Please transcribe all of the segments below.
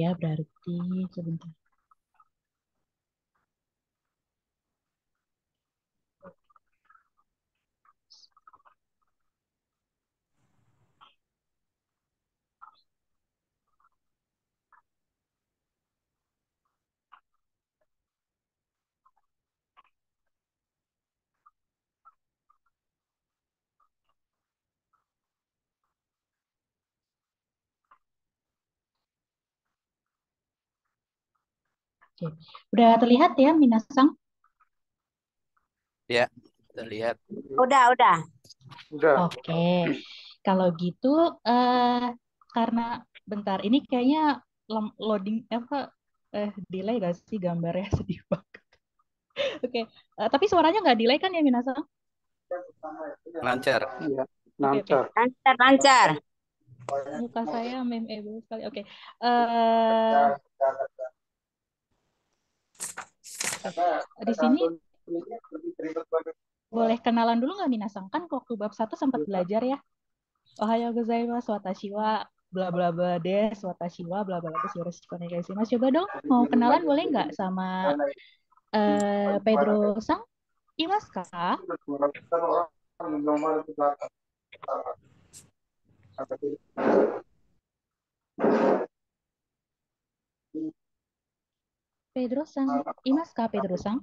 ya berarti sebentar. Oke. Udah terlihat ya Minasang? Ya, terlihat. Udah. Udah. Oke. Kalau gitu karena bentar ini kayaknya loading apa delay gak sih gambarnya sedih banget. Oke. Tapi suaranya nggak delay kan ya Minasang? Lancar. Iya, Oke. lancar. Lancar. Muka saya meme-able sekali. Oke. Eh di sini boleh kenalan dulu nggak Minasang? Kan waktu bab satu sempat belajar ya. Ohayo gozaimasu watashi wa bla bla bla des watashi wa bla bla des yoroshiku onegaishimasu. Coba dong mau kenalan boleh nggak sama Pedro Sang? Imas kak? Pedro Sang. Imas kak Pedro Sang?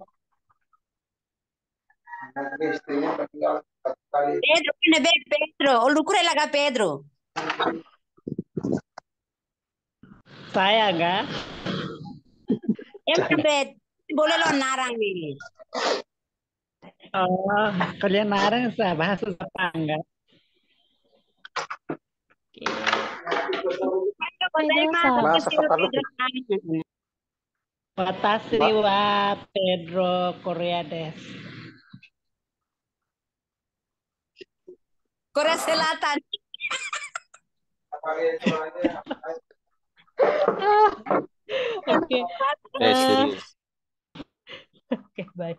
Pedro, viene bene Pedro. O lucrure laga Pedro. Saya enggak. Bed. Boleh lo narang ini. Oh, kalian narang saya bahasa tetangga. Oke. Pedro Pedro Sang. Bahasa Tagalog. Watashi wa Pedro Korea des. Korea Selatan. Oke. Eh, Serius. Oke, baik.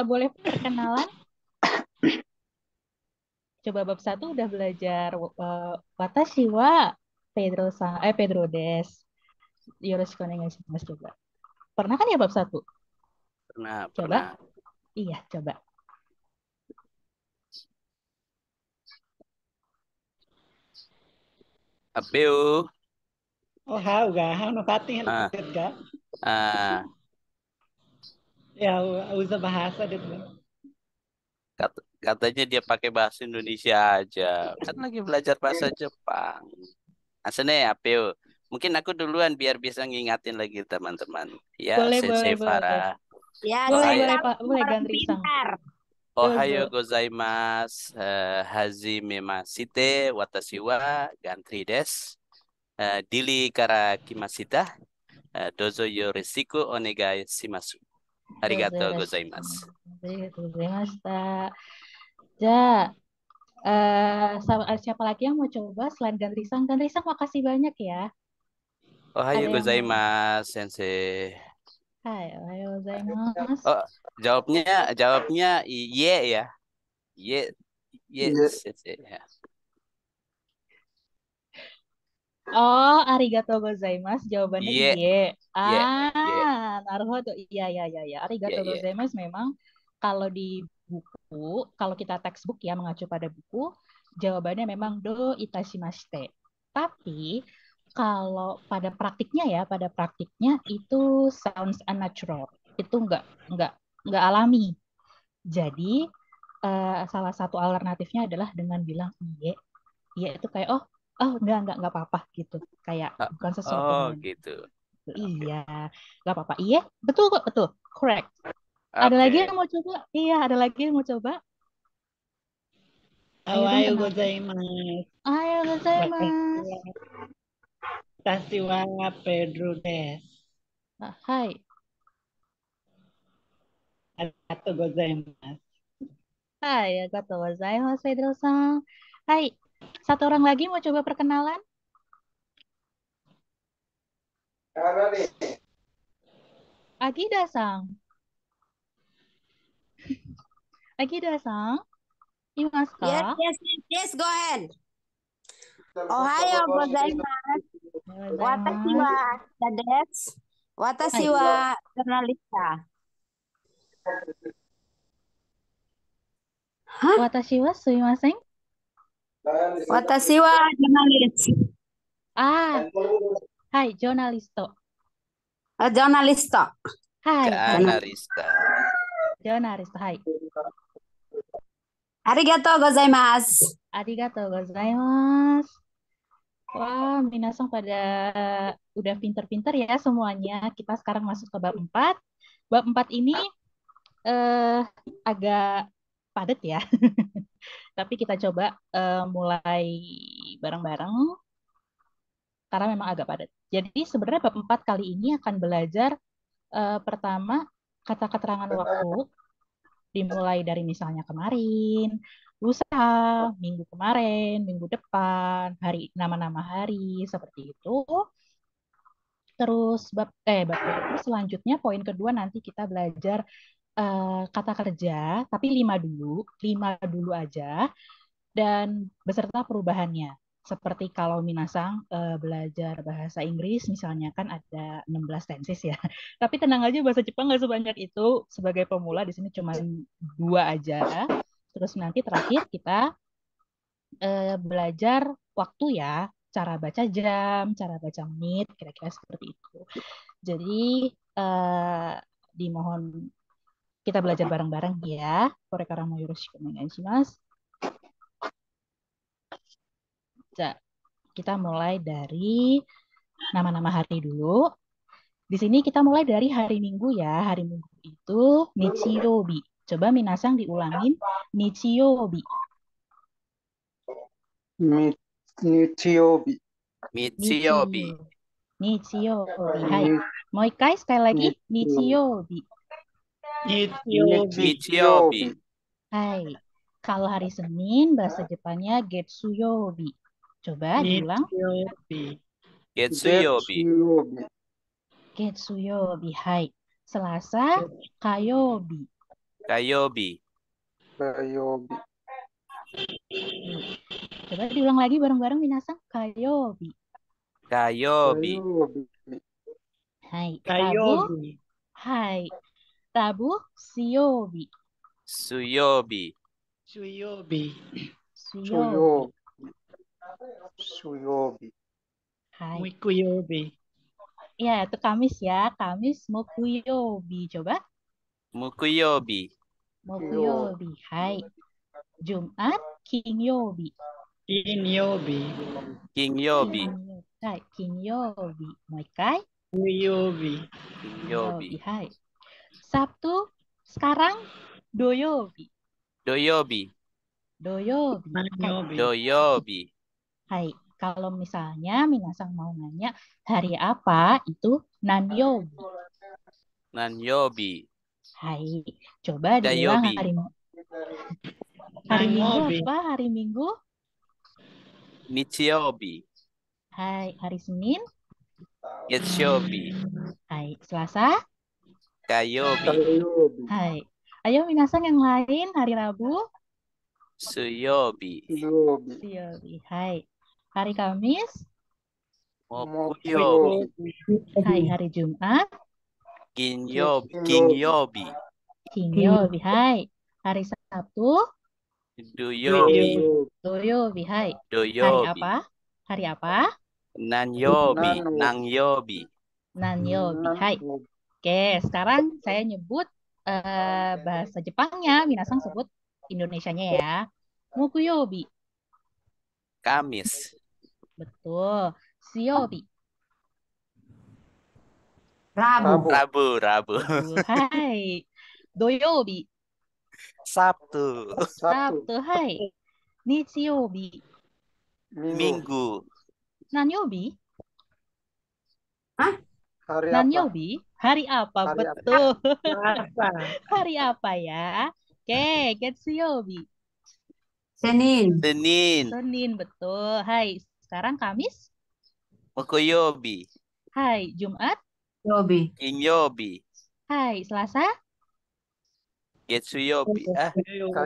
Boleh perkenalan? Coba bab satu udah belajar watashi wa Pedro Sang, Pedro des. Yoroshiku onegaishimasu coba. Pernah kan ya bab satu? Coba. Pernah. Iya, coba. Apeu. Oh, hau ga, hau no pating Ah, ga. ah, Ya, usah bahasa deh. katanya dia pakai bahasa Indonesia aja. Kan lagi belajar bahasa Jepang. Asane Apeu. Mungkin aku duluan biar bisa ngingatin lagi teman-teman. Ya, Boleh, Sensei boleh, boleh. Farah. Ya, Boleh, saya Ohaya, boleh, tahu Pak. Boleh, orang Gandri Sang. pintar. Ohayo Dozo. gozaimasu. Hajime mashite. Watashi wa Gantri desu. Dili kara kimashita. Dozo yoroshiku onegai shimasu. Dozo Arigatou yoroshiku. gozaimasu. Arigatou gozaimashita. Ja, siapa lagi yang mau coba selain Gandri Sang? Gandri Sang, makasih banyak ya. Ohayo Ada yang mau? gozaimasu, Sensei. Hai, ohayo gozaimasu. Oh, jawabnya iye ya. Iye, iye, Iya. Sensei ya. Oh, arigatou gozaimasu. Jawabannya Iye, iye. iye, iye, Naruhodo. Iya, iya, iya, iya. iye, Arigatou iye. gozaimasu memang kalau di buku, kalau kita textbook ya mengacu pada buku, jawabannya memang do itashimashite. Tapi kalau pada praktiknya itu sounds unnatural. Itu enggak enggak alami. Jadi salah satu alternatifnya adalah dengan bilang iye. Iye itu kayak enggak apa-apa gitu. Kayak Ah, bukan sesuatu oh, hal yang gitu. Oke, iya, nggak apa-apa. Iya, betul kok, betul. Correct. Ada lagi yang oke. mau coba? Iya, ada lagi yang mau coba? Ayo dong Ohayo kenal. gozaimasu. Ayo, gozaimasu. Watashi wa Pedro des. Hai. Arigatou gozaimasu. Hai, arigatou gozaimasu, Pedro-san. Hai. Satu orang lagi mau coba perkenalan? Agida-san. Agida-san. Imasu ka? Yes, go ahead. Ohayo gozaimasu. Watashi gozaimasu. wa akita desu. Watashi Hai. wa jurnalista. Hah? Watashi wa sumimasen. Watashi wa jurnalis. Ah, hai, jurnalisto. Jurnalista. Hai, hai, Jurnalista. jurnalisto. Hai. Arigatou gozaimasu. Arigatou gozaimasu. Wah, minasang pada udah pinter-pinter ya semuanya. Kita sekarang masuk ke bab 4. Bab 4 ini agak padat ya. Tapi kita coba mulai bareng-bareng karena memang agak padat. Jadi sebenarnya bab 4 kali ini akan belajar pertama kata keterangan waktu, dimulai dari misalnya kemarin, lusa, minggu kemarin, minggu depan, hari nama-nama hari seperti itu. Terus terus selanjutnya poin kedua nanti kita belajar kata kerja, tapi 5 dulu aja dan beserta perubahannya. Seperti kalau Minasang belajar bahasa Inggris misalnya kan ada 16 tenses ya. Tapi tenang aja bahasa Jepang nggak sebanyak itu. Sebagai pemula di sini cuma 2 aja. Terus nanti terakhir kita belajar waktu ya, cara baca jam, cara baca menit, kira-kira seperti itu. Jadi dimohon kita belajar bareng-bareng ya. Korekara mo yoroshiku onegaishimasu. Kita mulai dari nama-nama hari dulu. Di sini kita mulai dari hari Minggu ya. Hari Minggu itu Nichiyobi. Coba Minasang diulangin. Nichiyobi. Nichiyobi. Michiyobi. Nichiyobi. Hai. Mau ikai sekali lagi. Nichiyobi. Michiyobi. Hai. Kalau hari Senin bahasa Jepangnya Getsuyobi. Coba diulang. Getsuyobi. Getsuyobi. Hai. Selasa Kayobi. Kayobi. Coba diulang lagi bareng-bareng Minasang. Kayobi. Kayobi. Hai. Rabu. Hai. Rabu Siyobi. Suyobi. Suyobi. Hai. Ya, itu Kamis ya. Kamis Mokuyobi. Coba. Mukuyobi. Mokuyobi. Hai. Jumat Kinyobi. Kinyobi. Hai. Kinyobi. Moikai. Kinyobi. Hai. Sabtu sekarang Doyobi. Doyobi. Hai. Doyobi. Hai. Kalau misalnya Minasang mau nanya hari apa, itu Nanyobi. Nanyobi. Hai. Coba diulang Dayobi. hari Minggu apa? Hari Minggu. Nichiyobi. Hai. Hari Senin. Getsuyobi. Hai. Selasa. Kayobi. Hai. Ayo Minasang yang lain. Hari Rabu. Suyobi. Siyobi. Hai. Hari Kamis. Mokuyobi. Hai. Hari Jumat. Kinyobi. Kinyobi. Kinyobi. Hai. Hari Sabtu. Doyobi. Doyobi. Hai. Hari Doyobi. apa? Hari apa? Nanyobi. Nangyobi. Nanyobi. Hai. Oke, sekarang saya nyebut bahasa Jepangnya. Minasang sebut Indonesianya ya. Mokuyobi. Kamis. Betul. Siyobi. Rabu. Rabu. Betul. Hai. Doyobi. Sabtu. Sabtu. Hai. Nichiyobi. Minggu. Nanyobi. Hari apa? Nanyobi. Hari apa? Hari apa? Betul. Hari apa ya? Oke, Getsuyobi. Senin. Senin, betul. Hai. Sekarang Kamis. Mokuyobi. Hai. Jumat. Yobi. Kinyobi. Hai. Selasa. Getsuyobi.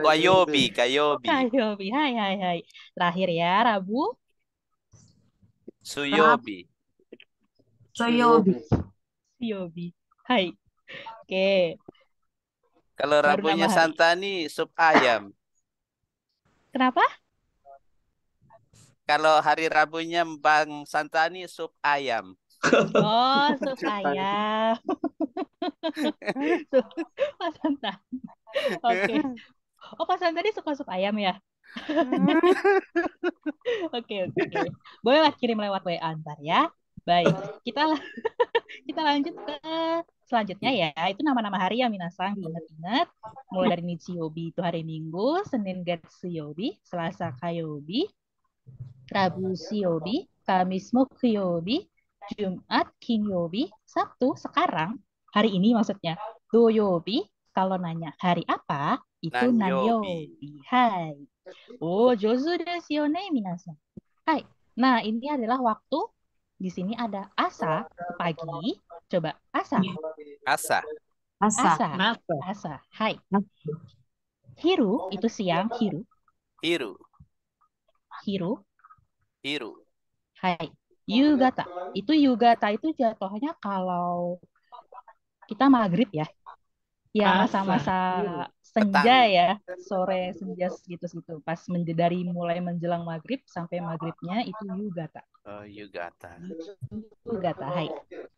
Kayobi. Kayobi. Hai. Terakhir ya, Rabu. Suyobi. Soyobi. Yobi. Hai. Oke, Kalau baru nama Rabunya hari. Santani, sup ayam. Kenapa? Kalau hari Rabunya Bang Santani, sup ayam. Oh, sup ayam. Sup Pak Santan. Oke. Oh, Pak Santan tadi suka sup ayam ya? Oke, oke. Bolehlah kirim lewat WA ntar ya. Baik, kita lanjut ke selanjutnya ya. Itu nama-nama hari ya minasang diingat-ingat. Mulai dari Nichiyobi itu hari Minggu, Senin Getsuyobi, Selasa Kayobi, Rabu Shiobi, Kamis Mukyobi, Jumat Kinyobi, Sabtu sekarang, hari ini maksudnya, Doyobi, kalau nanya hari apa, itu Nanyobi. Nanyobi. Hai. Oh, jozu desu yo ne, minasan. Hai. Nah, ini adalah waktu. Di sini ada asa, pagi. Coba, asa. Asa. Asa. Asa. Masa. Asa. Hai. Hiru, itu siang. Hiru. Hiru. Hiru. Hiru. Hai. Yugata. Yugata itu jatuhnya kalau kita maghrib ya. Ya Asa. masa-masa Hiru. senja Petang. ya. Sore senja gitu-gitu. Pas dari mulai menjelang maghrib sampai maghribnya itu yugata. Oh, Yugata. Yugata. Hai.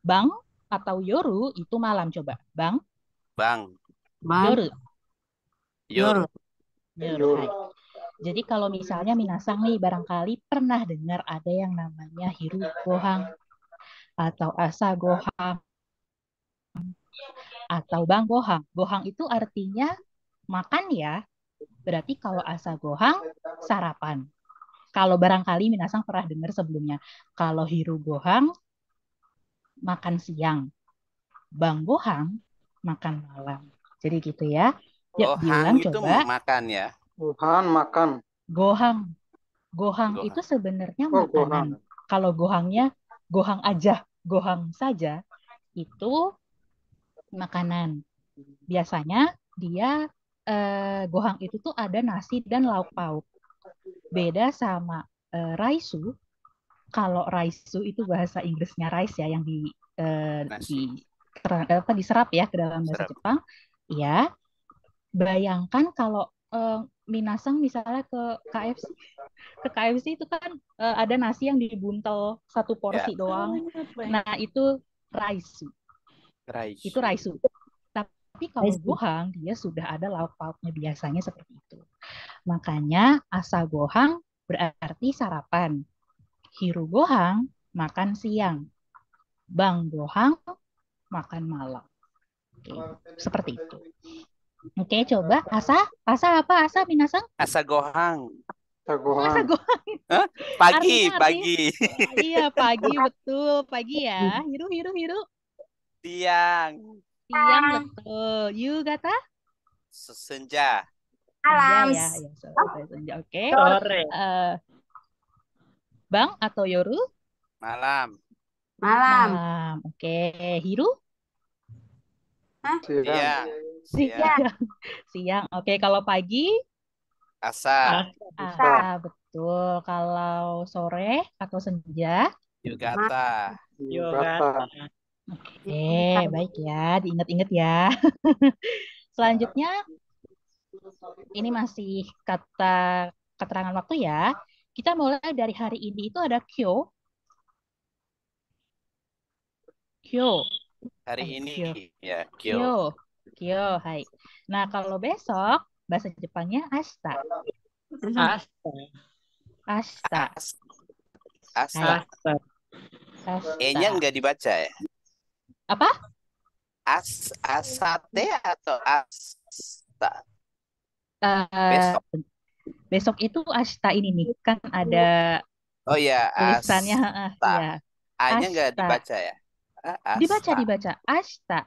Bang atau yoru itu malam coba. Bang, Bang. Bang. yoru. Yor. Yoru. Hai. Jadi kalau misalnya minasang nih barangkali pernah dengar ada yang namanya hiru gohang atau asa gohang atau bang gohang. Gohang itu artinya makan ya. Berarti kalau asa gohang sarapan. Kalau barangkali minasang pernah dengar sebelumnya. Kalau hiru gohang makan siang. Bang gohang makan malam. Jadi gitu ya. Yuk Oh, diulang hang itu coba. makan ya. Gohan makan. Gohang. Gohang itu Gohang. sebenarnya Oh, gohan. makanan. Kalau gohangnya gohang aja, gohang saja itu makanan. Biasanya dia gohang itu tuh ada nasi dan lauk pauk. Beda sama raisu. Kalau raisu itu bahasa Inggrisnya rice ya yang Nasi. diserap ya ke dalam bahasa Serap. Jepang. Ya, bayangkan kalau minasang misalnya ke KFC. Ke KFC itu kan ada nasi yang dibuntel satu Ya. porsi doang. Nah, itu raisu. Itu Raisu. raisu. Tapi kalau gohang dia sudah ada lauk pauknya biasanya seperti itu. Makanya asa gohang berarti sarapan. Hiru gohang makan siang. Bang gohang makan malam. Oke, seperti itu. Oke, coba asa apa asa minasang? Asa gohang. Asa Gohan. gohang. Hah? Pagi, Artinya pagi. iya pagi betul, pagi ya. Hiru. Siang. Siang betul. Yugata? Senja. Senja Malam. ya, sore senja. Oke. Sore. Bang atau yoru? Malam. Malam. Malam. Oke. Hiru? Siang. Siang. Siang. Siang. Oke, kalau pagi? Asa. Asa, betul. Kalau sore atau senja? Yugata. Yogata. Oke, baik ya. Diingat-ingat ya. Selanjutnya, ini masih kata keterangan waktu ya. Kita mulai dari hari ini itu ada kyo. Kyo. Hari Kyo. ini ya, Kyo. Kyo. Kyo, hai. Nah, kalau besok bahasa Jepangnya ashita. Asta. Ashita. Asa. Asta. E-nya Ashita. nggak dibaca ya? Apa? Asate atau asta? Eh, besok itu ashita ini nih. Kan ada Oh ya, tulisannya. asta. Ya. A-nya nggak Ashita. dibaca ya? Dibaca. Ashita.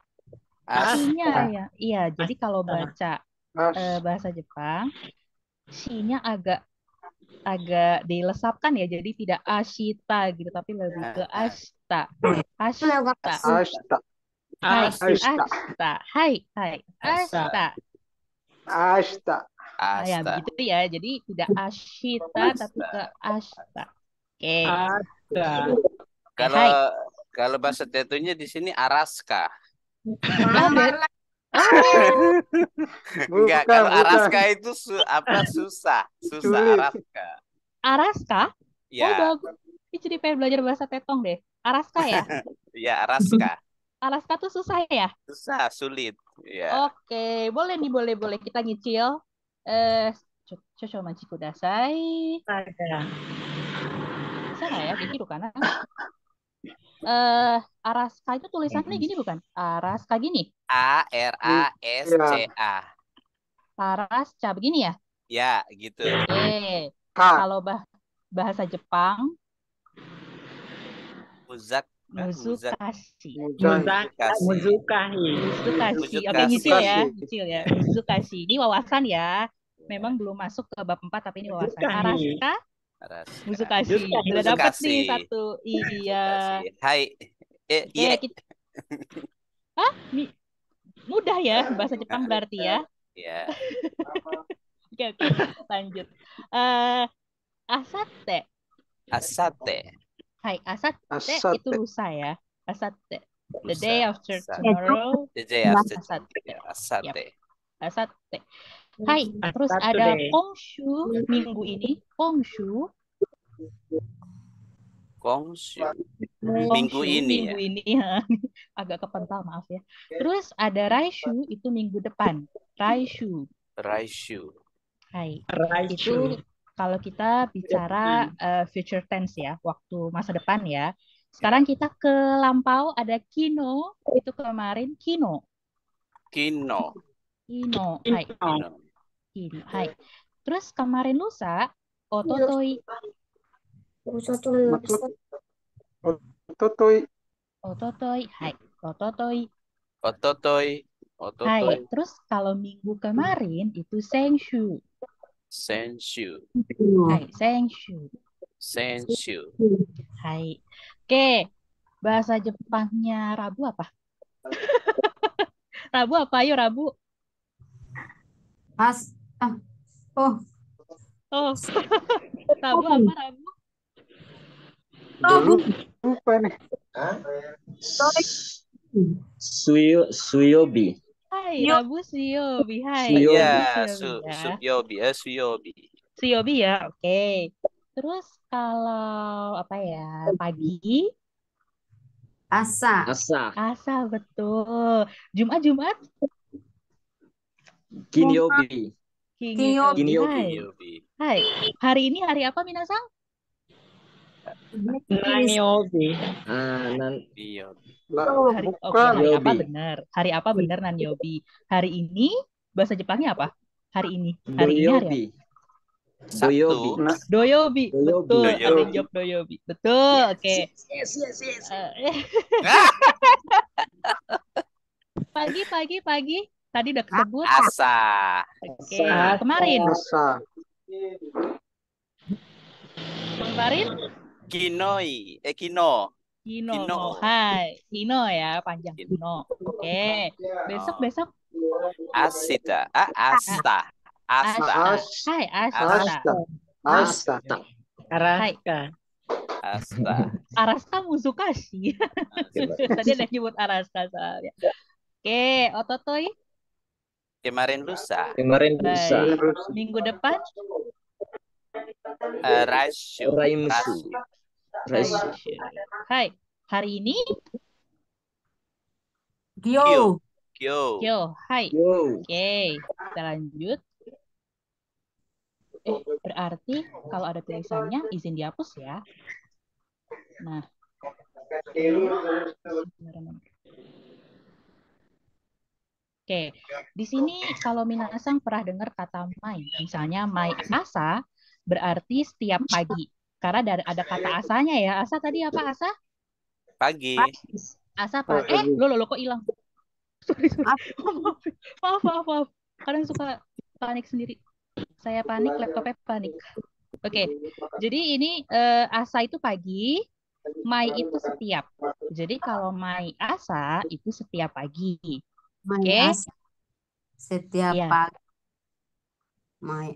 Asta. Shi-nya ya. Iya, jadi kalau baca As. bahasa Jepang, shi-nya agak dilesapkan ya, jadi tidak ashita gitu, tapi lebih ke ashita. Ashita. Asta. Hai, Asta. ashita. Hai. Ashita. Asta. Ah, ya, Asta. begitu ya. Jadi tidak ashita tapi ke ashita. Oke. Asta. Kalau Hai. Kalau bahasa Tetunya di sini Araska. Ada. Oh, Enggak, Bukan, kalau bukan. Araska itu susah, Sulit. Araska. Araska. Oh, Ya, bagus. Ini jadi pengen belajar bahasa Tetong deh. Araska ya? ya Araska. Araska tuh susah ya? Susah, sulit. Ya. Oke, boleh nih, boleh. Kita nyicil. Coba maci kudasai. Ada. Bisa nggak ya? Deki kana? Araska itu tulisannya gini bukan? Araska gini. Arasca. Arasca begini ya? Ya, gitu. Oke. K. Kalau bahasa Jepang, Muzukashi. Muzukahi. Muzukashi. Oke, nyicil ya. Nyicil ya. Muzukashi. Ini wawasan ya. Memang belum masuk ke bab 4, tapi ini wawasan. Muzukahi. Araska. Muzukashi. Udah dapat nih Muzukashi. satu. Iya. Hai. Oke, mudah ya bahasa Jepang berarti ya. Ya. Oke, lanjut. Asate. Hai, asate itu lusa ya. Asate. The day after tomorrow. The day after Asate. Asate. Asate. Hai, terus ada Saturday. Kongshu minggu ini. Kongshu. Minggu ini Minggu ya. ini ya. Agak kepental, maaf ya. Terus ada Raishu itu minggu depan. Raishu. Hai. Itu kalau kita bicara future tense ya, waktu masa depan ya. Sekarang kita ke lampau, ada kino, itu kemarin kino. Hai. Kino. Hai. Terus kemarin lusa, ototoi. Ototoi. Hai. Ototoi. Ototoi. Hai. Terus kalau minggu kemarin itu senshu. Hai, senshu. Hai. Oke. Bahasa Jepangnya Rabu apa? Rabu apa? Ayo Rabu. Oh, Oh. Rabu apa Rabu? lupa nih. Suyobi. Hai, Rabu Suyobi. Hai, Suyobi. Rabu Suyobi ya. Suyobi ya, oke. Terus kalau apa ya? Pagi? Asa. Asa, betul. Jumat? Kinyobi. Kinyobi. Hai. Hari ini hari apa Minasang? Nanyobi. Hari apa benar? Hari apa benar Nanyobi? Hari ini bahasa Jepangnya apa? Hari ini hari apa? Doyobi. Betul. Ada yang jawab Doyobi. Betul. Oke. Pagi. Tadi udah kesebut. Asa. Oke. Kemarin. Kemarin? Kino. Hai. Kino ya, panjang Kino. Oke. Besok. Asta. Hai, Asta. Araska Muzukashi. Tadi ada nyebut Araska soalnya. Oke, ototoi. Kemarin lusa. Minggu depan. Raishu. Hai, hari ini. Kyo. Hai. Oke, kita lanjut. Berarti kalau ada tulisannya izin dihapus ya. Nah. Oke, di sini kalau Minasang pernah dengar kata mai, misalnya mai asa berarti setiap pagi. Karena ada kata asanya ya. Asa tadi apa asa? Pagi. Asa pagi. Lo kok hilang? Sorry. Maaf. Kadang suka panik sendiri. Saya panik, laptopnya panik. Oke, jadi ini asa itu pagi, mai itu setiap. Jadi kalau mai asa itu setiap pagi. Oke. Setiap pagi. Mai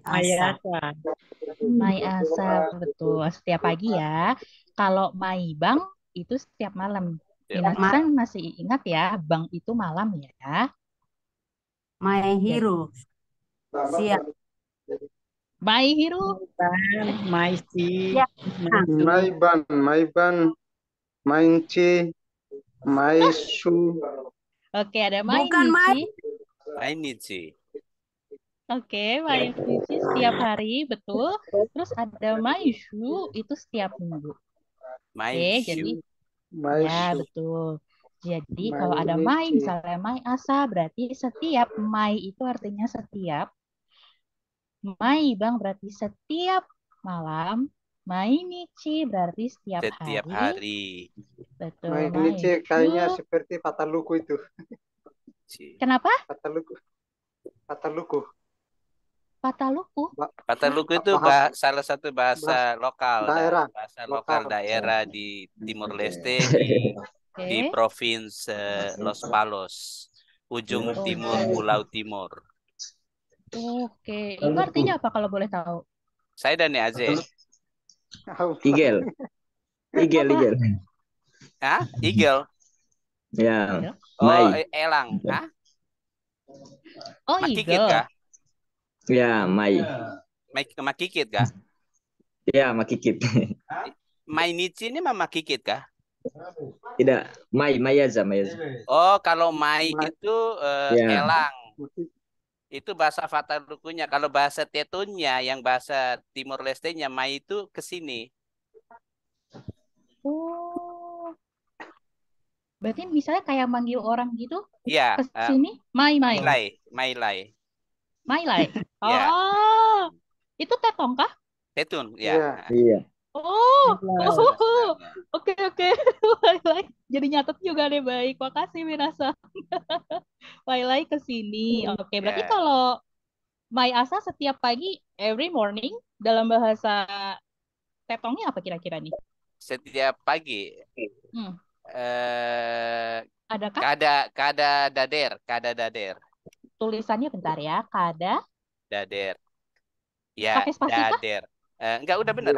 asa, betul. Setiap pagi ya. Kalau mai bang itu setiap malam. Betul. Minasan masih ingat ya, bang itu malam ya. My hero. Siap. My hero. Maisi, Ya. Maisu. Maiban, Mainci, Maisu. Oke, ada Bukan Mainichi. Mainichi. Oke, Mainichi setiap hari, betul. Terus ada Maishu, itu setiap minggu. Oke, jadi ya Maishu, betul. Jadi kalau ada Mai, Mainichi. misalnya Mai Asa, berarti setiap Mai itu artinya setiap. Mai Bang berarti setiap malam. Mainichi berarti setiap Setiap hari. hari. Betul, Mainichi Maishu. kayaknya seperti Pataluku itu. Kenapa? Pataluku. Pataluku. Pataluku. Pataluku itu Bahasa salah satu bahasa lokal, daerah. bahasa lokal Lokal. daerah di Timur Leste di Oke. provinsi Los Palos, ujung timur Pulau Timur. Oke, itu artinya apa kalau boleh tahu? Saya dan Aze. Igel. Igel, Apa? igel. Hah? Eagle? Ya, Oh, Mai. elang. Hah? Oh, Makikit eagle. kah? Ya, Mai. Makikit kah? Ya, makikit. Mainichi ini mah makikit kah? Tidak, Mai, Mayaza, Mayaza. Oh, kalau Mai itu Ya. elang. Itu bahasa Fatalukunya. Kalau bahasa Tetonnya, yang bahasa Timor Leste-nya, Mai itu ke sini. Oh, berarti misalnya kayak manggil orang gitu Iya, ke sini, Mai. Mailai. Lai. Ya. Oh, itu tetong kah? Tetun, Iya. ya. Iya. Oh, Bahasa dasarnya. oke. Lai. Jadi nyatet juga deh, baik. Makasih Minasa. Lai ke sini. Oke, berarti Ya. kalau Mai Asa setiap pagi, every morning, dalam bahasa tetongnya apa kira-kira nih? Setiap pagi. Hmm, Adakah Kada dader. tulisannya bentar ya? Dader. Ya, Pakai spasi kah? dader. Enggak, udah benar.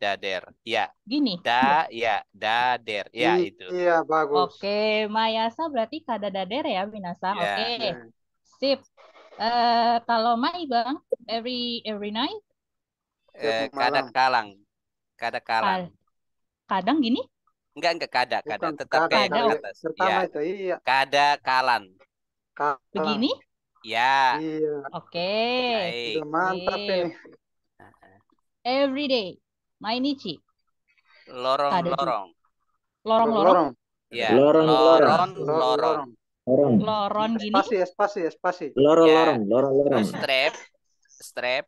Dader. Ya. Gini. Dader. Ya, itu. Iya, bagus. Oke, Mayasa berarti kada dader ya, Minasang. Ya. Oke, sip. Kalau Mai Bang, every night, Kada Malam. kalang. kadang gini, Enggak kada. Bukan Tetap kayak kada. di atas. Pertama Ya. itu, iya. Kada kalan. Kalang. begini. Ya. Iya. Oke, Baik. Udah mantap sip. ini. Every day, Mainichi. Lorong. Lorong. Ya. Lorong. Loron gini, Spasi. Lorong. Strap.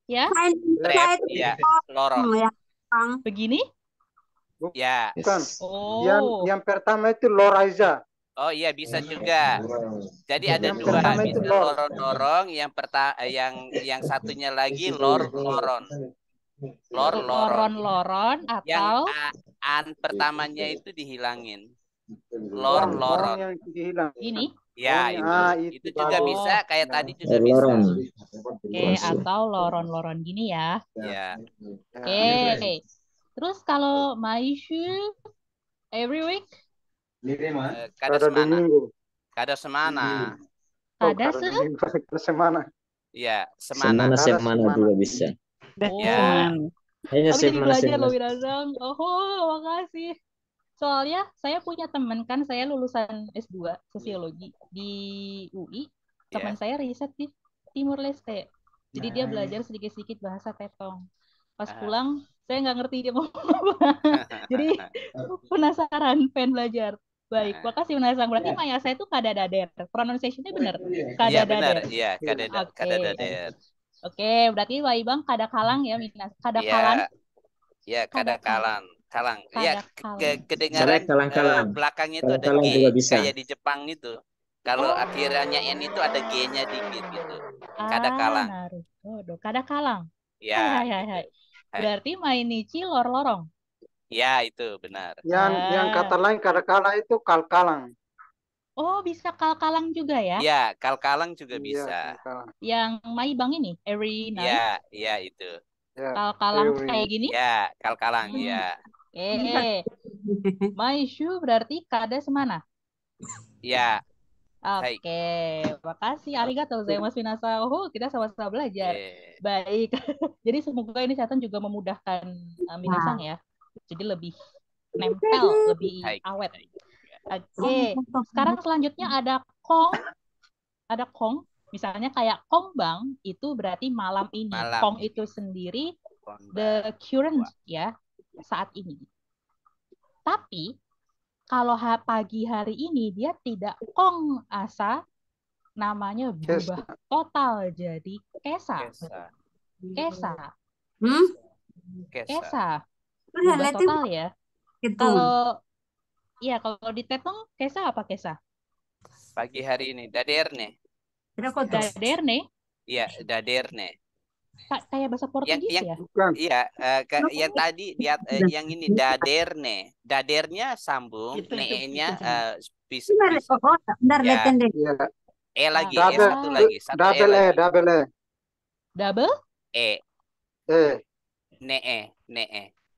ya. Strap. Ya. Lorong. Ya, Bang. Begini. Ya. Bukan. Oh, Yang pertama itu Loraiza. Oh iya, bisa juga. Jadi ada Yang dua, pertama itu bisa lor. lorong, yang satunya lagi loron. loron Yang atau an pertamanya itu dihilangin. Loron Loron. yang dihilang. gini. Ya, itu juga bagus. bisa, kayak tadi juga bisa. Lorong. Oke, atau loron gini ya. Ya. Oke. Terus kalau Maishu every week, Kada Pada semana. Domingo. Kada semana. ada Pada Domingo. Pada semana. Ya, semana. Semana juga bisa. Ya. Hanya Aku jadi belajar semana. loh Wirazang. Oh, makasih. Soalnya saya punya teman kan, saya lulusan S2 sosiologi di UI. Teman Ya. saya riset di Timur Leste. Jadi dia belajar sedikit-sedikit bahasa Tetong. Pas pulang, saya nggak ngerti dia ngomong apa. Jadi penasaran, pengen belajar. Baik, makasih Minasang. Berarti Maya saya itu kada dader. Pronunciation-nya benar. Kada Iya benar, dader. iya kada Oke. dader. Oke, berarti Waibang kada kalang ya, Minas. Kada Iya. kalan. Ya, kada kalang. Ya, kalang. kedengaran Kalang. belakangnya itu ada Kalang G, juga bisa. kayak di Jepang itu. Kalau akhirnya N itu ada G-nya dikit gitu. Kada kalang. Naruto. Kada kalang. Ya. Hai. Gitu. Berarti Mainichi lor-lorong. Ya, itu benar. Yang kata lain kadang-kala itu kalkalang. Oh, bisa kal-kalang juga ya? Ya, kalkalang juga Iya, bisa. kalkalang. Yang Maibang ini, every night. Ya, itu. Ya, Kal-kalang every- kayak gini. Ya, kalkalang, ya. Oke. Maishu berarti kada semana. Ya, baik. Oke, makasih. Arigatou gozaimasu minasan. Oh, kita sama-sama belajar. Baik. Jadi semoga ini catatan juga memudahkan minasang ya. Jadi lebih nempel, lebih Baik. awet. Oke. Sekarang selanjutnya ada kong. Misalnya kayak kongbang itu berarti malam ini. Malam Kong ini. itu sendiri Konba. the current ya saat ini. Tapi kalau pagi hari ini dia tidak kong asa, namanya berubah total jadi kesa. Kesa. Kesa. Kesa. Kesa. Udah Berubah lihat total ya. itu. Kalau di Tetong kesa apa kesa? Pagi hari ini. Daderne. Tidak kok tuh. Daderne. Iya, daderne. Kayak bahasa Portugis ya? Bukan. Iya, yang tadi yang ini daderne. Dadernya sambung, ne-nya Bentar, Ya. lihatin deh. Iya. lagi, Double- satu lagi, satu Double lagi. double E. Double? Ne-e.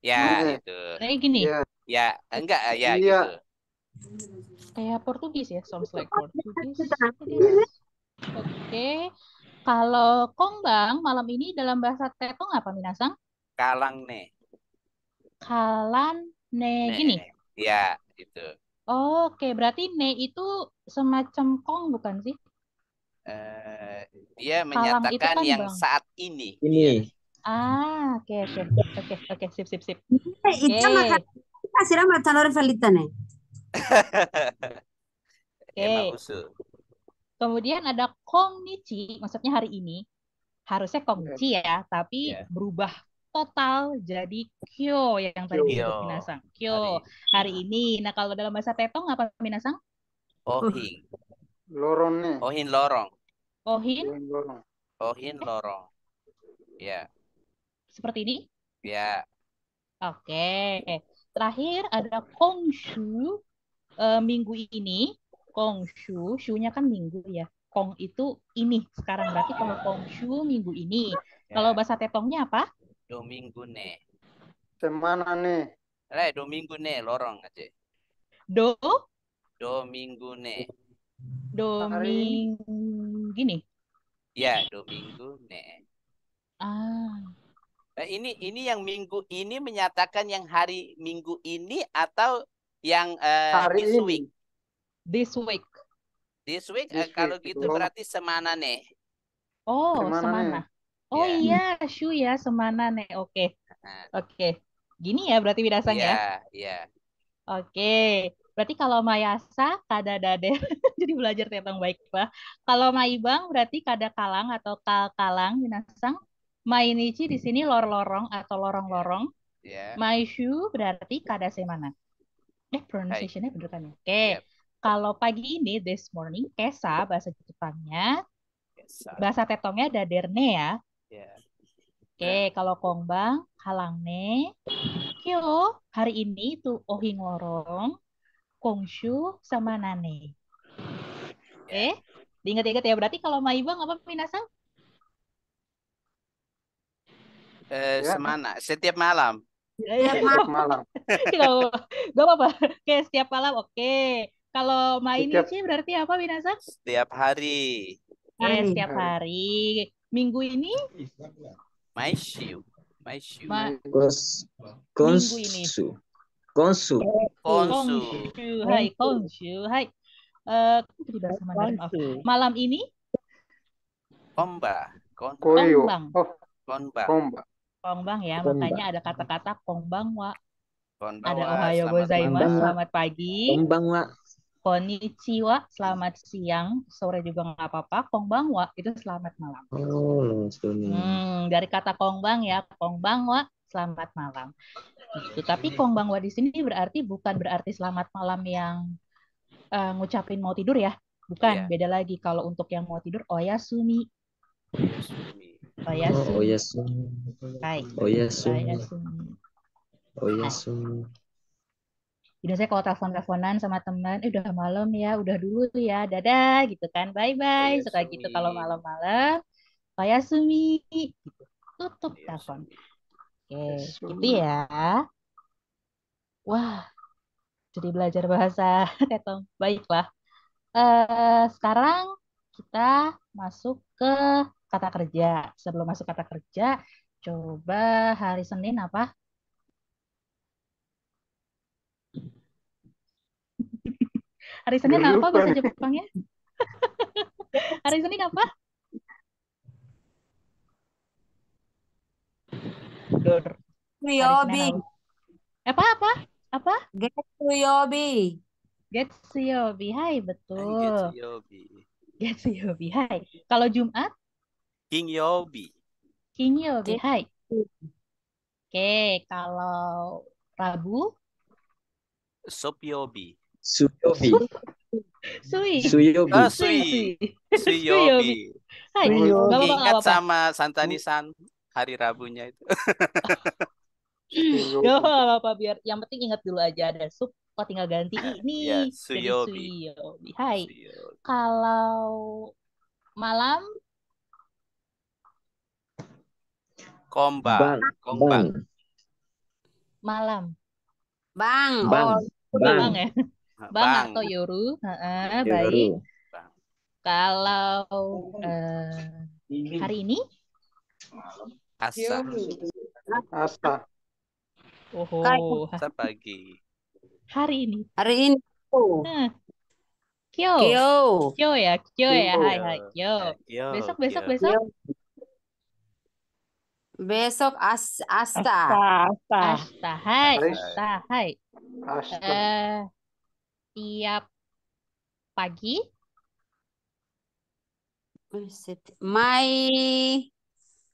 Ya, Ne-e. itu. Kayak gini. Iya. Ya, enggak, ya Iya. gitu. Kayak Portugis ya, sounds like Portugis. Oke. Kalau kongbang malam ini dalam bahasa Tetong apa minasang? Kalang ne. Kalan ne Ne. gini. Ya, itu. Oke, berarti ne itu semacam kong bukan sih? Dia Kalang itu menyatakan kan, yang Bang. saat ini. Ini. Oke, sip. Itu maka kasih nama calon rivalita nih. Emang usul. Kemudian ada kongnichi, maksudnya hari ini. Harusnya kongnichi ya, tapi Iya. berubah total jadi kyo yang tadi Kyo. disebut minasang. Kyo, hari ini. Nah, kalau dalam bahasa Tetong apa minasang? Ohing. Lorong ne. Ohin lorong. Ohin, Lorong. Ohin lorong. Ya, seperti ini. ya. Oke. Terakhir ada kongshu, minggu ini. Kongshu, shu-nya kan minggu ya. Kong itu ini sekarang, berarti kalau kongshu minggu ini. Kalau bahasa Tetongnya apa? Dominggu ne. Semana ne. Dominggu ne lorong aja. Dominggu ne. Gini. Ya, dominggu ne. Ah, Ini yang minggu ini menyatakan yang hari minggu ini atau yang Hari this ini. week? this week. This week, This kalau week. gitu berarti semana ne. Oh, Semana semana. nih. Oh Ya. iya, shu ya, semana nih. Oke. Nah, Oke. Gini ya berarti bidasang ya. ya. Oke. Berarti kalau mayasa kada dade. Jadi belajar Tetong baiklah. Kalau maibang berarti kada kalang atau kalang binasang. Mainichi di sini lor-lorong atau lorong-lorong. Ya. Maishu berarti kada semana. Pronunciation-nya bener kan ya? Oke. Yep. Kalau pagi ini, this morning, kesa bahasa Jepangnya. Bahasa Tetongnya daderne ya. Ya. Oke, kalau kongbang, halangne. Kyo, hari ini tuh ohing lorong. Kongshu sama nane. Diingat-ingat ya. Berarti kalau maibang apa minasang? Semana, setiap malam. Malam. Gak apa-apa. Oke, setiap malam. Oke. Kalau mainichi berarti apa minasang? Setiap hari. Oke, setiap hari. Minggu ini? Maishu. Konsu. Konsu. Hai. Jadi bahasa Mandarin, maaf. Malam ini? Komba. Koyo. Kongbang. Oh, Konba. komba. Kongbang ya, Kongbang. makanya ada kata-kata kongbang wa. Konba. Ada ohayo gozaimasu, malam. selamat pagi. Konbang wa. Konnichiwa, selamat siang. Sore juga nggak apa-apa. Kongbang wa, itu selamat malam. Oh, Dari kata kongbang ya, kongbang wa, selamat malam. Gitu. Tapi kongbang wa di sini bukan berarti selamat malam yang ngucapin mau tidur ya. Bukan, Iya. beda lagi. Kalau untuk yang mau tidur, oyasumi. Oyasumi. Oyasumi. Hai. Oyasumi. Oyasumi. Jadi saya kalau telepon-teleponan sama teman, udah malam ya, udah dulu ya, dadah gitu kan, bye-bye. Suka gitu kalau malam-malam. Oyasumi. Gitu. Tutup telepon. Oke, gitu ya. Wah, jadi belajar bahasa Tetong. Baiklah. Sekarang kita masuk ke kata kerja. Sebelum masuk kata kerja, coba hari Senin apa? Hari Senin Udah apa lupa bahasa nih. Jepangnya? Hari Senin apa? Dor. Hari Senin Yobi. apa? Apa? Apa? Getsu Yobi. Getsuyobi. Hai, betul. Yobi. Getsuyobi. Hai. Kalau Jumat, King Yobi. Kinyobi. Hai. Oke, kalau Rabu, Sop Yobi. Suyobi. Sui. Suyobi. Ah, Sui, Sui. Sui. Sui Suyobi. Yobi. Hai, Oh, nggak apa-apa, nggak Ingat apa-apa. sama Santani-san hari Rabunya itu. Suyobi. Nggak apa-apa, biar yang penting ingat dulu aja ada sup. Oh, tinggal ganti ini Ya, jadi Suyobi. Suyobi. Hai. Suyobi. Kalau malam, Komba. Bang. Kongbang. Bang. malam. Bang. Bang. Oh, Bang Bang. ya. Bang Bang. atau Yoru. Baik. Yoru. Bang. Kalau hari ini, Asa. Asa. oh, Asa pagi. hari ini. hari ini. Oh, Nah, Kyo. Kyo. Kyo ya, Kyo ya. Kyo. Hai, hai, Kyo. Kyo. Besok, Kyo. besok, besok. Besok Asta. Asta. Asta, hai. Hai. Asta, hai. Asta. Tiap pagi,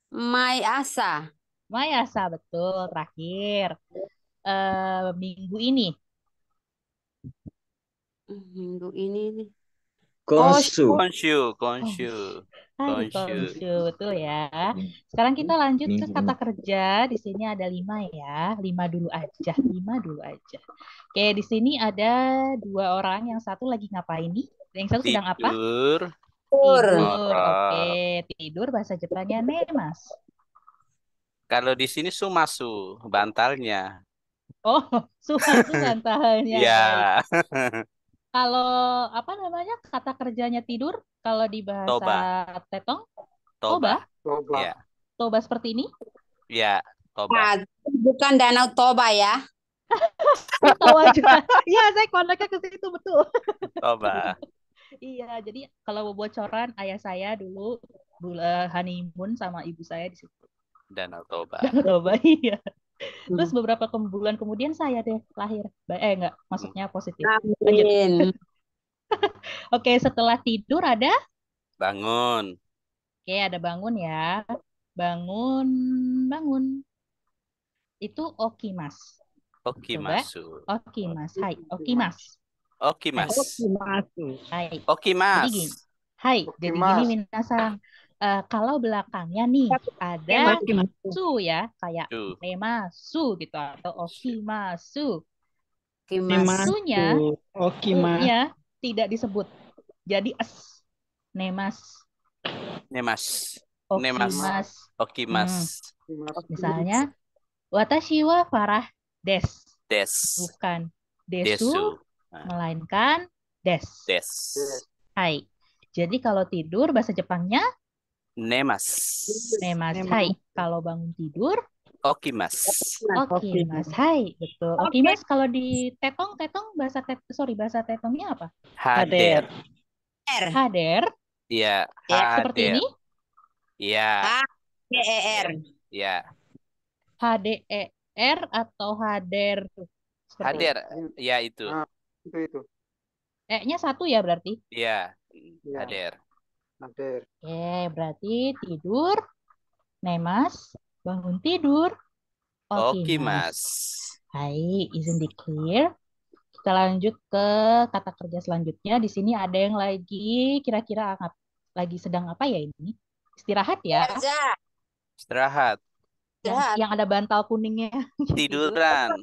Mai Asa. Mayasa, betul. Terakhir. Minggu ini. Minggu ini nih. Konsu. Konshu. Konshu. Hai, Konshu. Konshu, betul ya. Sekarang kita lanjut ke kata kerja. Di sini ada 5 ya. 5 dulu aja. 5 dulu aja. Oke, di sini ada 2 orang. Yang satu lagi ngapain nih? Yang satu sedang apa? Tidur. Tur. Tidur. Ngorok. Oke, tidur bahasa Jepangnya nemas. Kalau di sini sumasu, bantalnya. Oh, sumasu bantahannya. Iya. Baik. Kalau apa namanya kata kerjanya tidur? Kalau di bahasa Toba. Tetong, Toba. Toba. Iya. toba seperti ini. Iya, Toba. Ah, bukan Danau Toba ya. Oh, tahu aja. Iya, saya kontaknya ke situ betul. Toba. Iya, jadi kalau bocoran ayah saya dulu honeymoon sama ibu saya di situ. Danau Toba. Danau Toba, iya. Terus beberapa bulan kemudian saya deh lahir. Enggak, maksudnya positif. Lanjut. Amin. Oke, setelah tidur ada? Bangun. Oke, ada bangun ya. Bangun, bangun. Itu okimas. Okimasu. Okimas. Hai, okimas. Okimas. Hai. Okimas. Jadi gini. Hai, jadi Okimas. gini minasang. Kalau belakangnya nih ada su ya, kayak Su. nemasu gitu atau okimasu. Kimas. Sunya, Okimas. U-nya tidak disebut. Jadi es. Nemas. Nemas. Nemas. Okimas. Okimas. Misalnya, watashi wa farah des. Des. Bukan Desu. desu, melainkan des. Des. Hai. Jadi kalau tidur bahasa Jepangnya Nemas. nemas. Hai. Kalau bangun tidur Okimas. okimas. Hai, betul. Okimas kalau di tetong bahasa bahasa tetongnya apa? Hadir. Hader. Iya. Seperti Hadir. ini. Iya. HDER. Iya. HDER atau hader. Seperti Hadir. Ya itu. Itu. E-nya satu ya berarti. Iya. Ya. Hadir. Hadir. Oke, berarti tidur, nemas, bangun tidur, okimas. Okimas. Hai, izin di clear. Kita lanjut ke kata kerja selanjutnya. Di sini ada yang lagi kira-kira lagi sedang apa ya ini? Istirahat ya. Kerja. Istirahat. Yang ada bantal kuningnya. Tiduran.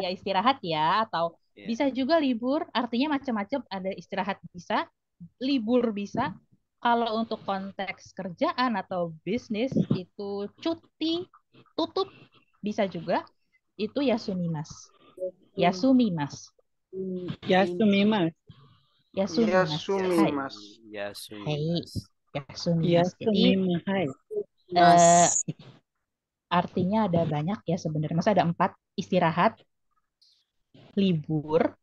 Ya istirahat ya. Atau Iya. bisa juga libur. Artinya macam-macam. Ada istirahat bisa, libur bisa. Kalau untuk konteks kerjaan atau bisnis itu cuti, tutup bisa juga. Itu yasumimas. Yasumimasu. Yasumimasu. Yasumimasu. Hai. Yasumimasu. Yasumimasu. Jadi Yasumimasu. Hai. eh, artinya ada banyak ya sebenarnya. Masa ada 4: istirahat, libur,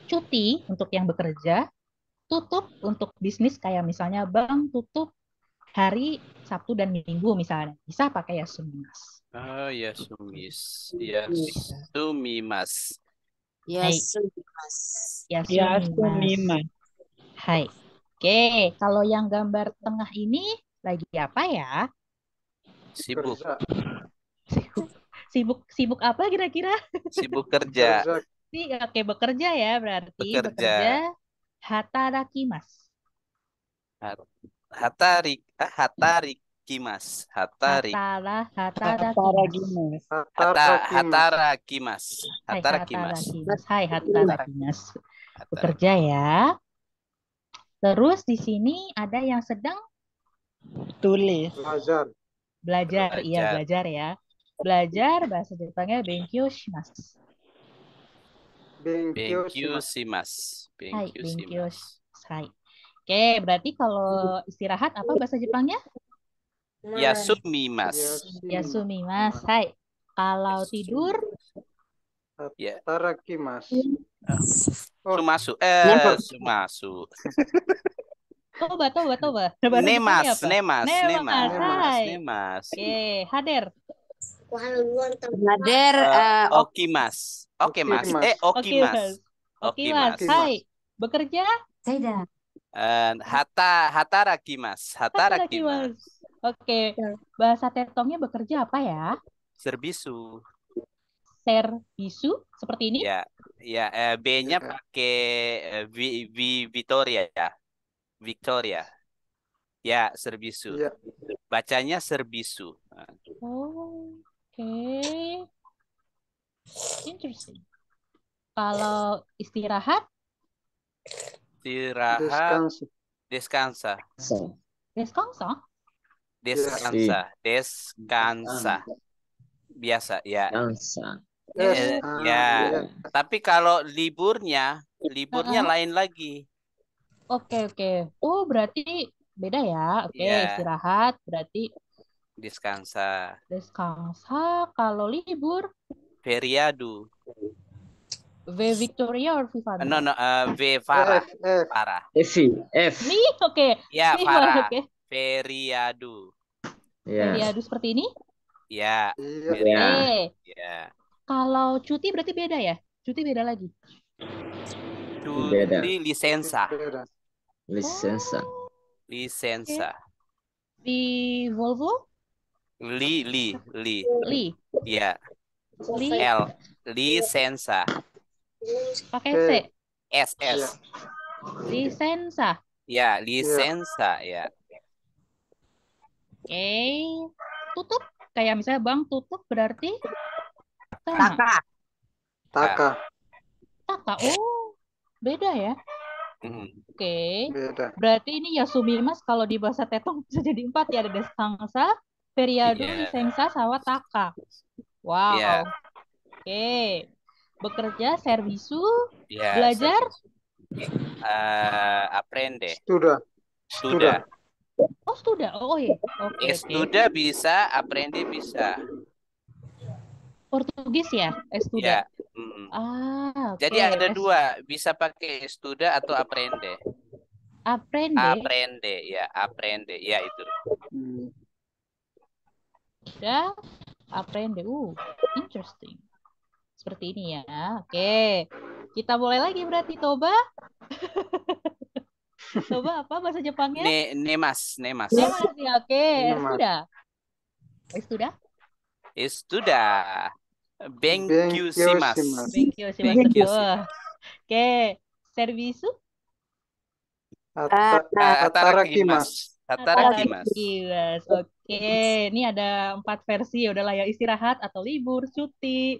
cuti untuk yang bekerja, tutup untuk bisnis kayak misalnya bank tutup hari Sabtu dan Minggu misalnya. Bisa pakai yasumimasu. Oh, Yasumimasu. Yasumimasu. Hai. Yasumimasu. Yasumimasu. Hai. Oke, kalau yang gambar tengah ini lagi apa ya? Sibuk. Kerja. Sibuk apa kira-kira? Sibuk kerja. Kerja. Oke, bekerja ya berarti. Bekerja. Hatarakimasu. Hatarikimasu. Hatarakimasu. Hatarakimasu. Hai, Hatarakimasu. Hai, hatarakimasu. Bekerja ya. Terus di sini ada yang sedang Tulis. Belajar. belajar. Iya, belajar ya. Belajar bahasa Jepangnya benkyou shimasu. Benkyou Benkyou shimasu. shimasu. Hai, Benkyou benkyou shimasu. Hai. Oke, berarti kalau istirahat apa bahasa Jepangnya? Yasumimasu. Yasumimasu. Hai. Kalau tidur Ya. Hatarakimasu. Oh, Sumasu. Sumasu. Toba. Bahasa Jepangnya apa? Nemas. Hai. Nemas. Oke, hadir. Nader, Okimas. Okimas. Okimas. Okimas. Hai. Bekerja? Saida. Hatarakimas. Oke. Bahasa Tetongnya bekerja apa ya? Serbisu. Servisu seperti ini? Ya, B-nya pakai Victoria ya. Victoria. Ya, serbisu. iya. Bacanya serbisu. Oh, oke. Interesting. Kalau istirahat, Istirahat. Descanso. Descansa. descansa. Descansa. Biasa ya. Dansa. Yes. Ya. Iya. Tapi kalau liburnya lain lagi. Oke. Oh, berarti beda ya. Oke, Iya. istirahat berarti Descansa. descansa. Kalau libur, Feriado. V Victoria or Vivanda? No, V Farah. F. Farah. F. Nih, oke. Ya, Nih, Farah. oke. Feriado. Ya. Feriado seperti ini? Ya. Iya. Feriado. Eh, Ya. kalau cuti berarti beda ya? Cuti beda lagi. Beda. Cuti lisensa. Beda. Lisensa. Lisensa. Di Volvo? Li. Li. Ya. Li L. Lisensa. pakai Eh. C. SS. Lisensa. Ya, lisensa ya. Oke. Tutup. Kayak misalnya bank tutup berarti sama. Taka. Taka. Oh, beda ya. Mm. Oke. Beda. Berarti ini Yasumimas kalau di bahasa Tetong bisa jadi 4 ya. Ada descansa, feriado, Iya. lisensa, sama taka. Wow. Iya. Oke. Bekerja, servisu, Ya, belajar, aprende. Sudah. oh sudah. Oh iya. Oke. Estuda bisa, aprende bisa. Portugis ya? Estuda. Ya. Mm. Ah, oke. Jadi ada dua, bisa pakai estuda atau aprende. Aprende. Aprende, ya itu. Udah. Aprende. Interesting. Seperti ini ya. Oke. Kita mulai lagi berarti, Toba. Toba apa bahasa Jepangnya? Nemas. Nemas ya. Oke. Nemas. Estuda. Estuda. Benkyou shimasu. Benkyou shimasu. Oke. Servisu. Hatarakimasu. Oke. Ini ada 4 versi. Udahlah ya, istirahat atau libur, cuti,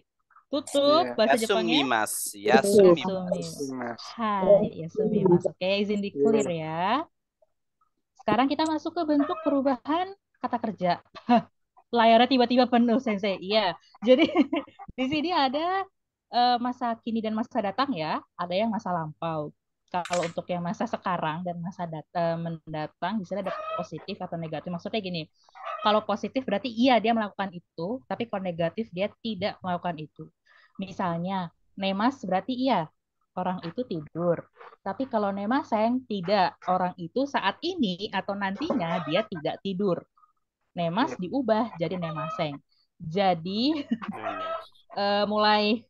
tutup, Iya. bahasa Jepangnya. Yasumimasu. Hai, yasumimasu. Oke, izin di clear ya. Sekarang kita masuk ke bentuk perubahan kata kerja. Layarnya tiba-tiba penuh, Sensei. Iya. Jadi Di sini ada masa kini dan masa datang ya. Ada yang masa lampau. Kalau untuk yang masa sekarang dan masa mendatang, di sini ada positif atau negatif. Maksudnya gini, kalau positif berarti iya dia melakukan itu, tapi kalau negatif dia tidak melakukan itu. Misalnya, nemas berarti iya, orang itu tidur. Tapi kalau nemaseng tidak, orang itu saat ini atau nantinya dia tidak tidur. Nemas diubah jadi nemaseng. Jadi mulai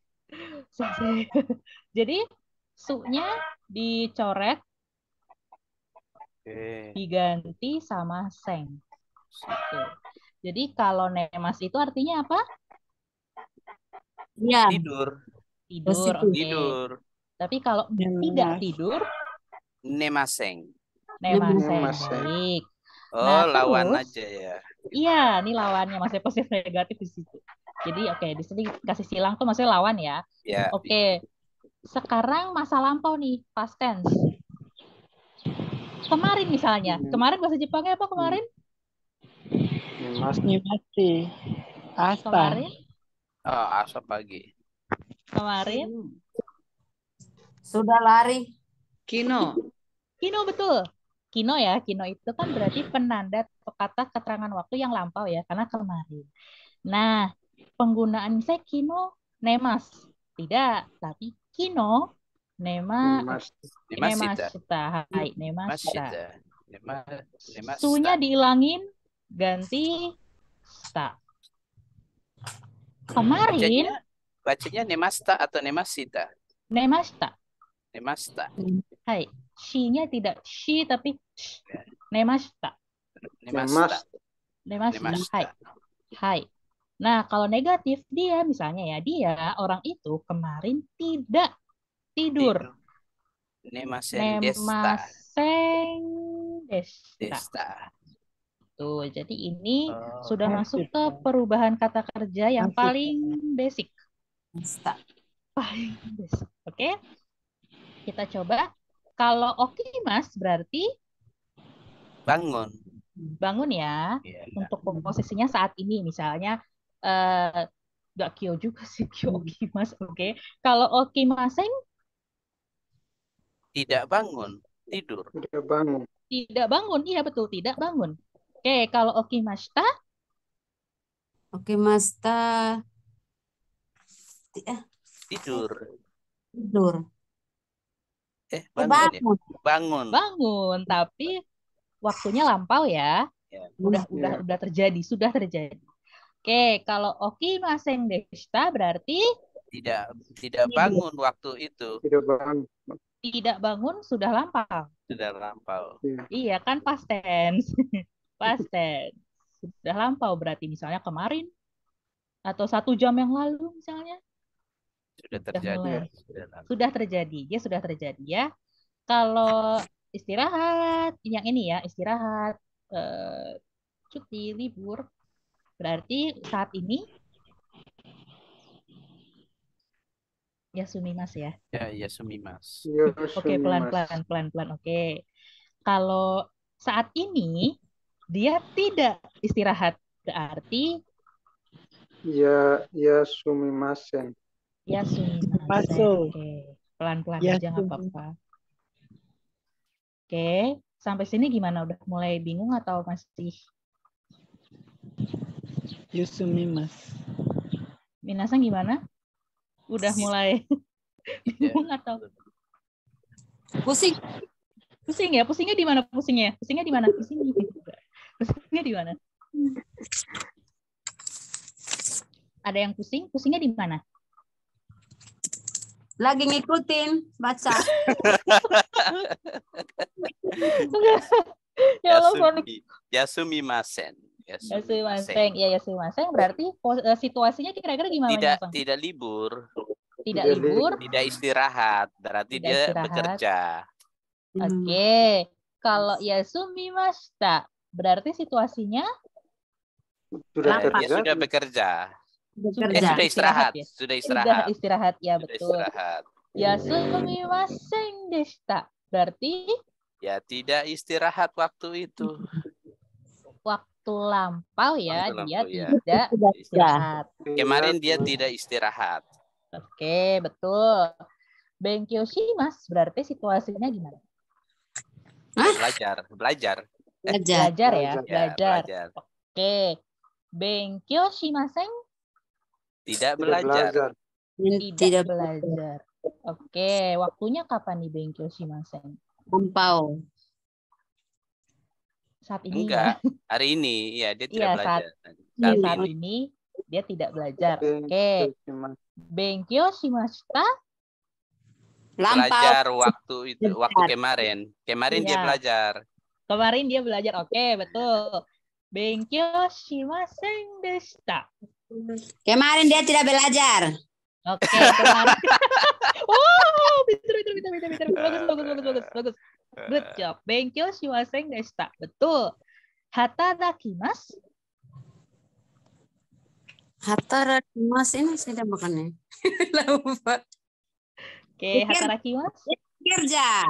jadi su-nya dicoret diganti sama seng. Gitu. Jadi kalau nemas itu artinya apa? Ya, Tidur. Tidur, Positif. oke. Tidur. Tapi kalau tidak tidur, Nemaseng. nemaseng. Nemaseng. Baik. Oh, Nah, lawan terus, aja ya. iya, ini lawannya masih positif negatif di situ. Jadi oke, di sini kasih silang tuh maksudnya lawan ya. Ya. Oke. Sekarang masa lampau nih, past tense. Kemarin misalnya, kemarin bahasa Jepangnya apa kemarin? Nimasti. Asa. Kemarin, Oh, asa pagi. kemarin. sudah lari. Kino. Kino betul. Kino ya, kino itu kan berarti penanda atau kata keterangan waktu yang lampau ya, karena kemarin. Nah, penggunaan saya kino nemas. Tidak, tapi kino nemashita. Hai, nemashita. Su-nya dihilangin, ganti sta. Kemarin Bacanya nemasta atau nemashita? nemashita. Nemasta. Hai, shi-nya tidak shi tapi sh. Nemashita. Nemasta. Nemashita. Hai. Hai. Nah, kalau negatif dia misalnya ya, dia orang itu kemarin tidak tidur. Nemasen desta. Nemaseng desta. Desta. Tuh, jadi ini Oh. sudah masuk ke perubahan kata kerja yang paling basic. Sta. Paling basic. Oke? Kita coba. Kalau okimas berarti Bangun. bangun ya. Ya. Untuk posisinya saat ini misalnya nggak kyo juga sih kyo okimas. Oke. Kalau okimaseng Tidak bangun. Tidur. Udah bangun. tidak bangun. Iya betul, tidak bangun. Oke, kalau okimashita Oke, Masta. Tidur. Tidur. Bangun ya? Bangun. Bangun. bangun, tapi waktunya lampau ya. Ya. Udah terjadi, sudah terjadi. Oke, kalau okimaseng deshita berarti Tidak bangun waktu itu. Tidak bangun. tidak bangun sudah lampau. Sudah lampau. Iya kan past tense. Past tense. Sudah lampau berarti misalnya kemarin atau 1 jam yang lalu misalnya. Sudah terjadi. Sudah terjadi. Dia sudah terjadi ya. Kalau istirahat, yang ini ya, istirahat, cuti, libur, berarti saat ini yasumimasu ya. Ya, yasumimasu. Oke, pelan-pelan. Oke. Kalau saat ini dia tidak istirahat, berarti Yasumimasen. yasumimasu. Oke, pelan-pelan aja nggak apa-apa. Oke, sampai sini gimana? Udah mulai bingung atau masih? Yusumimasu. Minasan gimana? Udah mulai bingung atau? Pusing. Pusing ya? Pusingnya di mana pusingnya? Pusingnya di mana? Pusingnya di mana? Ada yang pusing? Pusingnya di mana? Lagi ngikutin, baca. Ya Allah, panik. Yasumimasen. Yasumimasen. Ya, yasumimasen berarti situasinya kira-kira gimana? Tidak libur. Tidak libur. Tidak istirahat. Berarti dia bekerja. Oke. Kalau yasumimashita berarti situasinya dia sudah bekerja. Sudah istirahat. Sudah istirahat ya, betul. Yasumimasen deshita berarti ya tidak istirahat waktu itu. waktu lampau ya, Waktu dia lampau, ya. tidak istirahat. Kemarin dia tidak istirahat. Oke, betul. Benkyoshimasu berarti situasinya gimana? Belajar. Belajar. Belajar ya, Ya, belajar. belajar. Oke. Benkyoshimasen Tidak Tidak belajar. belajar. tidak belajar. Oke, waktunya kapan nih Benkyoshimasen? Lampau. Saat ini Enggak. ya. Hari ini, ya dia tidak Iya, belajar. Saat Saat ini. ini dia tidak belajar. Oke. Benkyoshimasu. Benkyoshimasu Lampau. Belajar waktu itu, waktu Belajar. kemarin. Kemarin dia Iya. belajar. Kemarin dia belajar. Oke, betul. Benkyoshimasen deshita. Kemarin dia tidak belajar. Oke, kemarin. Oh, pintar. Bagus. Good job. Benkyoshimasen deshita. Betul. Hatadakimasu. Hatarakimasu ini sudah makannya. Lupa. Oke, hatarakimasu. Kerja.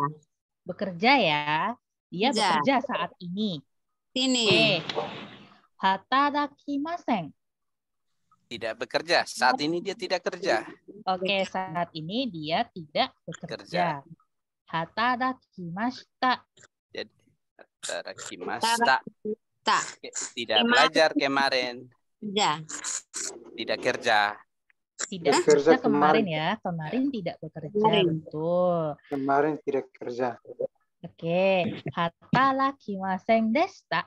Bekerja ya. Dia Kerja. bekerja saat ini. Sini. Oke. Hatadakimasen. Tidak bekerja. Saat ini dia tidak kerja. Oke, saat ini dia tidak bekerja. Hatadakimashita. Tarakimasta. Tak. Tidak belajar kemarin. Kerja. Tidak kerja. Tidak Bekerja bekerja kemarin kemarin. ya. Kemarin tidak bekerja. Kemarin. Betul. Kemarin tidak kerja. Oke. Hatarakimasen deshita.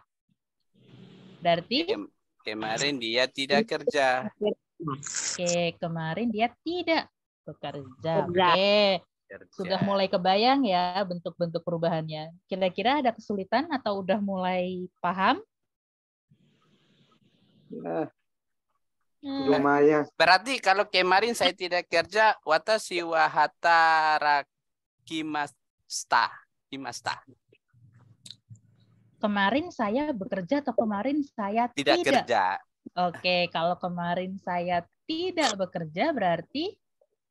Berarti Kemarin dia tidak kerja. oke, kemarin dia tidak bekerja. Kerja. Oke. Kerja. Sudah mulai kebayang ya bentuk-bentuk perubahannya. Kira-kira ada kesulitan atau udah mulai paham? Ya, Hmm, lumayan. Berarti kalau kemarin saya tidak kerja, watashi wa hatarakimasta. Kemarin saya bekerja atau kemarin saya Tidak kerja. Oke, kalau kemarin saya tidak bekerja berarti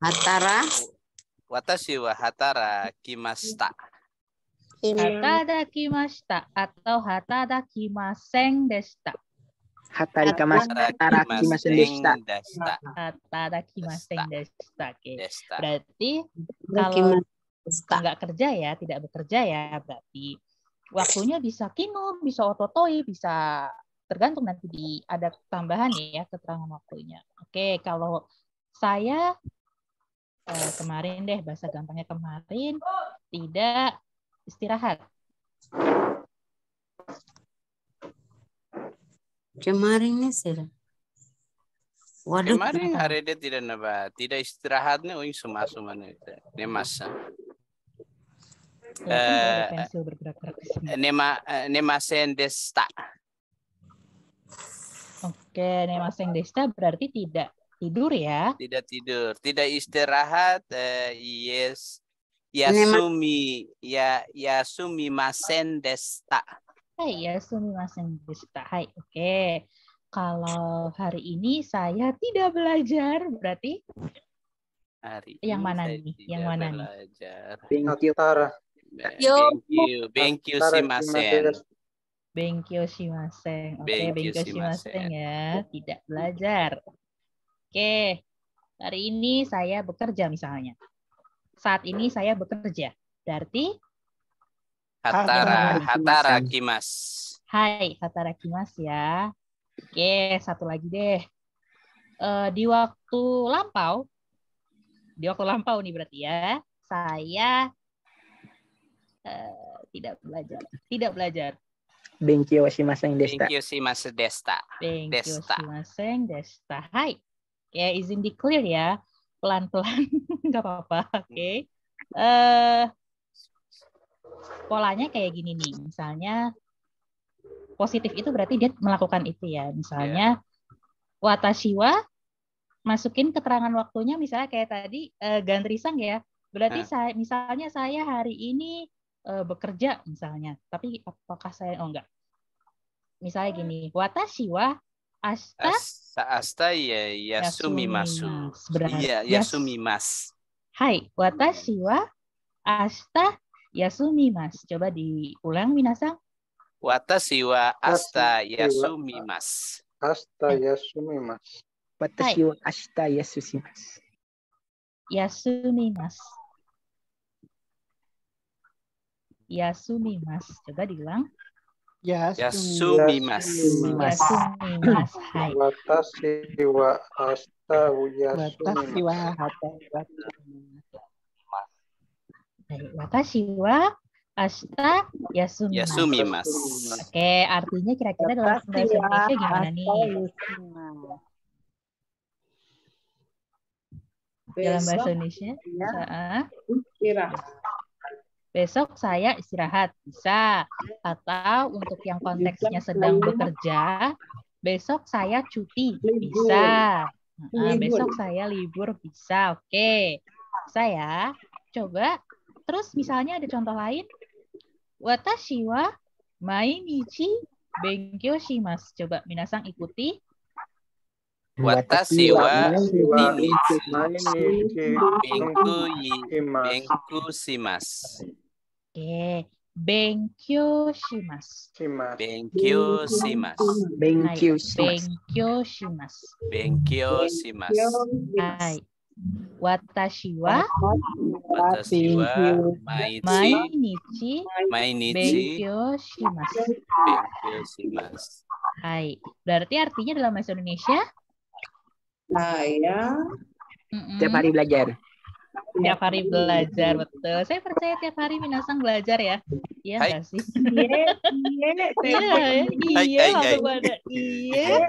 Hatara. Watashi wa hatarakimasta. hatadakimashita atau hatadakimasen deshita. Hatarakimasen deshita. Hatadakimasen deshita. Oke. Deshita. Berarti kalau Hatarakimasu. nggak kerja ya, tidak bekerja ya, berarti waktunya bisa kino, bisa ototoi, bisa tergantung nanti ada tambahan ya keterangan waktunya. Oke, kalau saya kemarin deh, bahasa gampangnya kemarin tidak istirahat. Kemarin ini sudah. Waduh. Kemarin hari dia tidak istirahatnya, suma-suma nih. Masa. Kelihatan kalau ada pensil bergerak-gerak di sini. Nemasen deshita. Oke, nemasen deshita berarti tidak tidur ya. Tidak tidur, tidak istirahat. Yasumi masen deshita. Hai, ya sumimasen deshita. Hai, oke. Kalau hari ini saya tidak belajar, berarti Hari yang ini mana saya nih? tidak Yang mana nih? belajar. Hatara. Thank you shimasen. Benkyoshimasen. Oke, Benkyoshimasen. benkyoshimasen ya, tidak belajar. Oke, hari ini saya bekerja misalnya. Saat ini saya bekerja. Berarti Hatarakimas. hai, hatarakimasu ya. Oke, satu lagi deh. Di waktu lampau nih berarti ya, saya tidak belajar. Benkyoshimasen deshita. Thank you shimasen deshita. Benkyoshimasen deshita. Hai. Oke, izin di clear ya. Pelan-pelan, nggak apa-apa. Oke. Polanya kayak gini nih. Misalnya, positif itu berarti dia melakukan itu ya. Misalnya, watashi wa, masukin keterangan waktunya misalnya kayak tadi, ganrisang ya. Berarti misalnya saya hari ini bekerja misalnya. Tapi apakah saya, oh enggak. Misalnya gini, watashi wa ashita yasumimasu. Iya, yasumimasu. Hai, watashi wa ashita yasumimasu. Coba diulang, minasang. Watashi wa asta Watashi wa yasumimasu. asta yasumimasu. Watashi wa ashita yasumimasu. Yasumimasu. Yasumimasu. Coba diulang. Yasumimasu. Yasumimasu. Hai. Watashi wa asta Watashi wa yasumimasu. hata Hai. Watashi wa ashita yasumimasu. Yasumimasu. Oke, artinya kira-kira dalam bahasa Indonesia gimana nih? Dalam bahasa Indonesia? Besok saya istirahat, bisa. Atau untuk yang konteksnya sedang bekerja, besok saya cuti, bisa. Besok saya libur, bisa. Oke, saya coba. Terus misalnya ada contoh lain. Watashi wa mainichi benkyou shimasu. Coba minasang ikuti. Watashi wa Mainichi benku shimasu. Oke, benkyou shimasu. Benkyou shimasu. Benkyu Benkyou shimasu. Benkyou shimasu. Hai. Watashi wa Watashi wa mainichi mainichi benkyou shimasu. benkyou shimasu. Hai. Berarti artinya dalam bahasa Indonesia? Tiap hari belajar. Tiap hari belajar, betul. Saya percaya tiap hari minasang belajar ya. Iya Hai. nggak sih? Hai, Iya, hai, langsung hai. ada iya.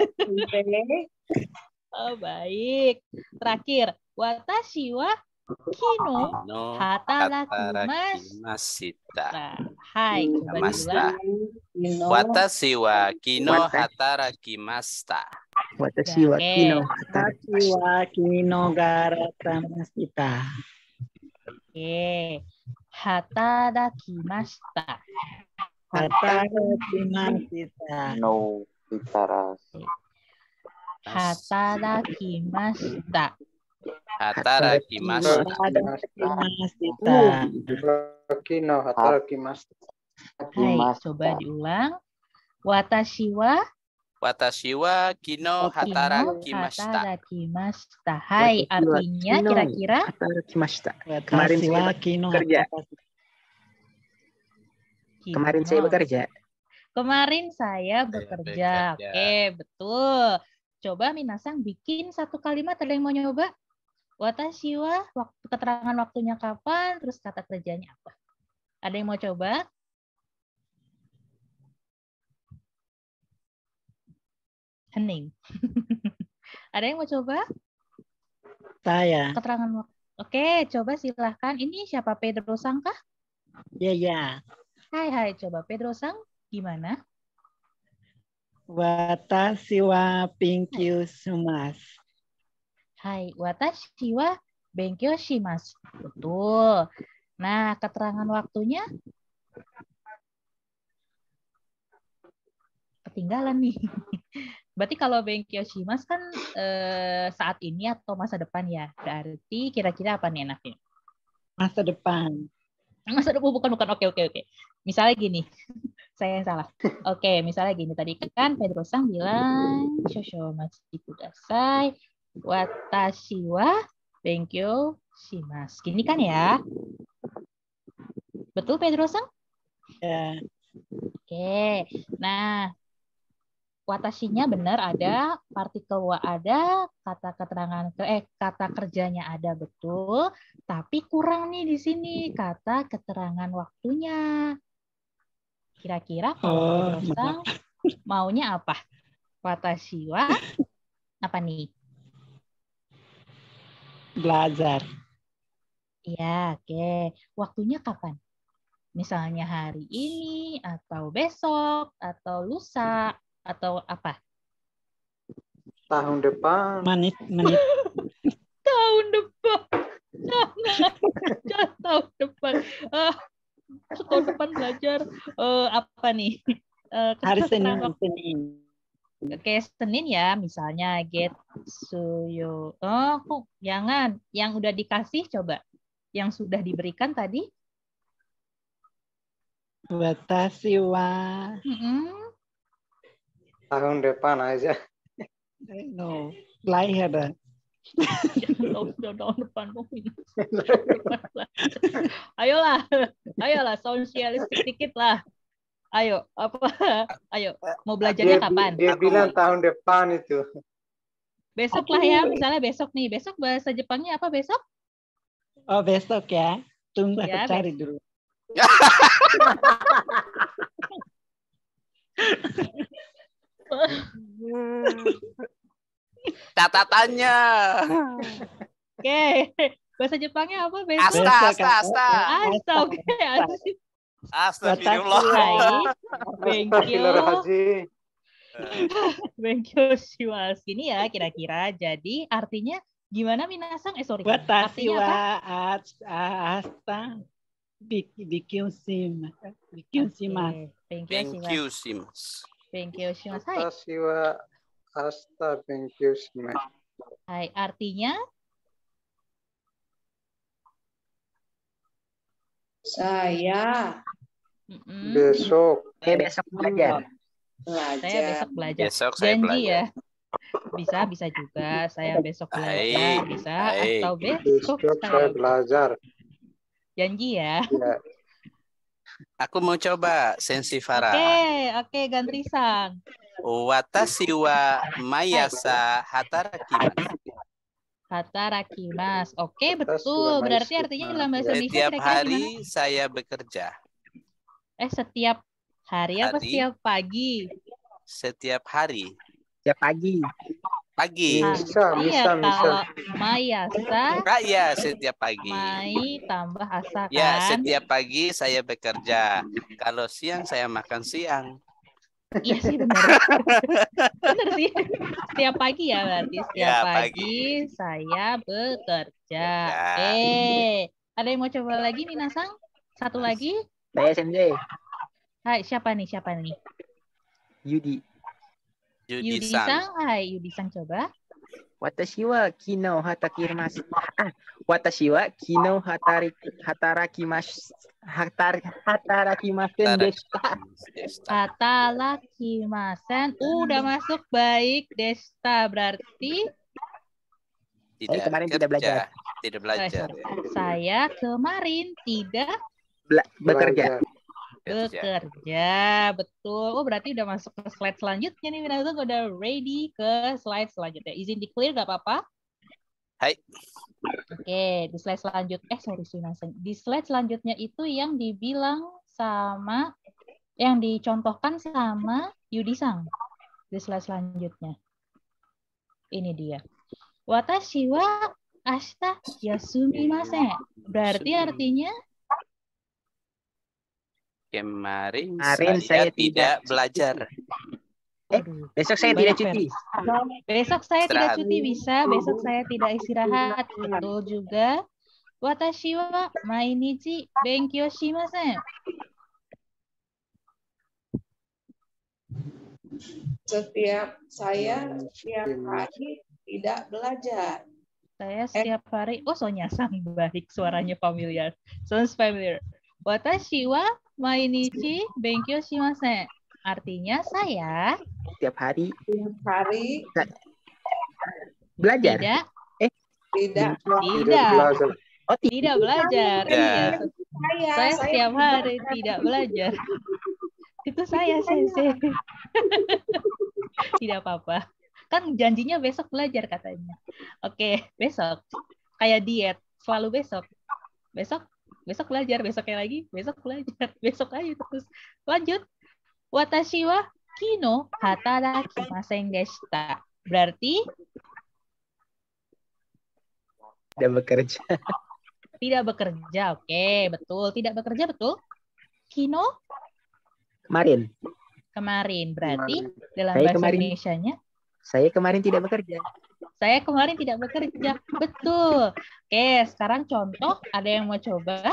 Oh, baik. Terakhir, watashi wa kino No hatarakimasu. Hai, coba Masta. diulang. Watashi wa kino hatarakimasta. Watashi wa Oke. kino garatamashita. Oke. Hatarakimashita. Hatarakimashita. No guitarras. Hatarakimashita. Hatarakimasta. Hatarakimashita. Baki no hatarakimasu. Hai, coba diulang. Watashi wa Watashi wa kino hatarakimasta. hatarakimashita. Hai, artinya Kino. kira-kira Hatarakimashita. Kemarin saya bekerja. Kemarin saya Kino. bekerja. Kemarin saya bekerja. bekerja. Oke, betul. Coba minasang bikin satu kalimat. Ada yang mau nyoba? Watashi wa keterangan waktunya kapan, terus kata kerjanya apa? Ada yang mau coba? Hening. Ada yang mau coba? Saya. Keterangan waktu. Oke, coba silahkan. Ini siapa? Pedro Sang kah? Ya. Hai. Coba Pedro Sang, gimana? Watashi wa benkyou shimasu. Hai, watashi wa benkyou shimasu. Betul. Nah, keterangan waktunya ketinggalan nih. Berarti kalau benkyou shimasu kan saat ini atau masa depan ya. Berarti kira-kira apa nih enaknya? Masa depan. Masa depan bukan. Oke. Misalnya gini. Saya yang salah. Oke, misalnya gini tadi kan Pedro Sang bilang shosho machi kudasai. Watashi wa benkyou shimasu. Gini kan ya? Betul Pedro Sang? Ya. Oke. Nah, watashinya benar ada, partikel wa ada, kata kerjanya ada betul, tapi kurang nih di sini kata keterangan waktunya. Kira-kira kalau Pedro Sang maunya apa? Watashi wa apa nih? Belajar. Iya, oke. Waktunya kapan? Misalnya hari ini, atau besok, atau lusa, atau apa? Tahun depan. Menit. Tahun depan. Jangan tahun depan. Tahun depan belajar apa nih? Hari keterangan Senin. Oke, Senin ya, misalnya getsuyo. Oh, kok jangan. Yang udah dikasih coba. Yang sudah diberikan tadi. Watashi wa Tahun depan aja. no lahir. Jangan tahun depan dong ini. Ayolah, sosialistik dikit lah. Ayo, apa? Ayo, mau belajarnya kapan? Dia bilang tahun depan itu. Besok lah ya, misalnya besok nih. Besok bahasa Jepangnya apa besok? Oh besok ya. Tunggu aku Ya, cari dulu. Catatannya. Oke, bahasa Jepangnya apa besok? Asta. Astagfirullah. Astagfirullahaladzim. Benkyo shimasu. Ini ya kira-kira. Jadi artinya gimana Minasang? Sorry. Watashi Artinya apa? wa asta bikyushimasu. Benkyu shimasu. Benkyo shimasu. Hai. Watashi wa asta benkyo shimasu. Hai, artinya Saya Besok. Besok belajar. saya besok belajar. Besok saya Janji belajar. ya. Bisa juga saya besok belajar. Bisa atau besok Besok saya belajar. Janji ya. Ya. Aku mau coba Sensi Farah. Oke, Gantrisang. Watashi wa mayasa hatarakimasu. Hatarakimasu. Oke, Watashi wa betul. Berarti mayasa. artinya dalam bahasa Indonesia Setiap kira-kira hari gimana? saya bekerja. Setiap hari apa Hari. setiap pagi? Setiap hari. Setiap pagi. Pagi. Bisa. Kalau mayasa, Ya, setiap pagi. mai tambah asa kan? Ya, setiap pagi saya bekerja. Kalau siang saya makan siang. Iya sih benar. Benar sih. Setiap pagi ya berarti. Setiap Ya, pagi saya bekerja. Ya. Ada yang mau coba lagi Minasang? Satu lagi? Saya sensei. Hai, siapa nih? Yudi. Yudi-san. Hai, Yudi-san coba. Watashi wa kino hatarakimasu. Watashi wa kino hatarakimasen deshita. Hatarakimasen. Udah masuk baik Desta. Berarti Saya kemarin tidak belajar. Tidak belajar. saya kemarin tidak Bekerja. bekerja. Betul. Oh, berarti udah masuk ke slide selanjutnya nih. Minasang udah ready ke slide selanjutnya. Izin di-clear gak apa-apa? Hai. Oke, di slide selanjutnya, di slide selanjutnya itu yang dibilang sama, yang dicontohkan sama Yudi-san. Di slide selanjutnya. Ini dia. Watashi wa ashita yasumimasen. Berarti artinya Kemarin saya saya tidak belajar. Besok saya tidak cuti. Besok saya tidak Istirahat. cuti bisa, besok saya tidak istirahat. Betul juga. Watashi wa mainichi benkyou shimasen. setiap hari tidak belajar. Saya setiap hari, Sonya sang baik, suaranya familiar. Sounds familiar. Watashi wa mainichi benkyou shimasen. Artinya saya Setiap hari Belajar. belajar. tidak belajar. tidak belajar. Ya. Iya. Saya setiap hari tidak belajar. Itu saya, Sensei. Tidak apa-apa. Kan janjinya besok belajar katanya. Oke, besok. Kayak diet, selalu besok. Besok belajar, besoknya lagi, besok belajar. Besok aja terus. Lanjut. Watashi wa kino hatarakimasen deshita. Berarti Tidak bekerja. tidak bekerja. Oke, betul. Tidak bekerja, betul. Kino kemarin. Berarti dalam Saya bahasa kemarin. Indonesianya Saya kemarin tidak bekerja. saya kemarin tidak bekerja. Betul. Oke, sekarang contoh. Ada yang mau coba?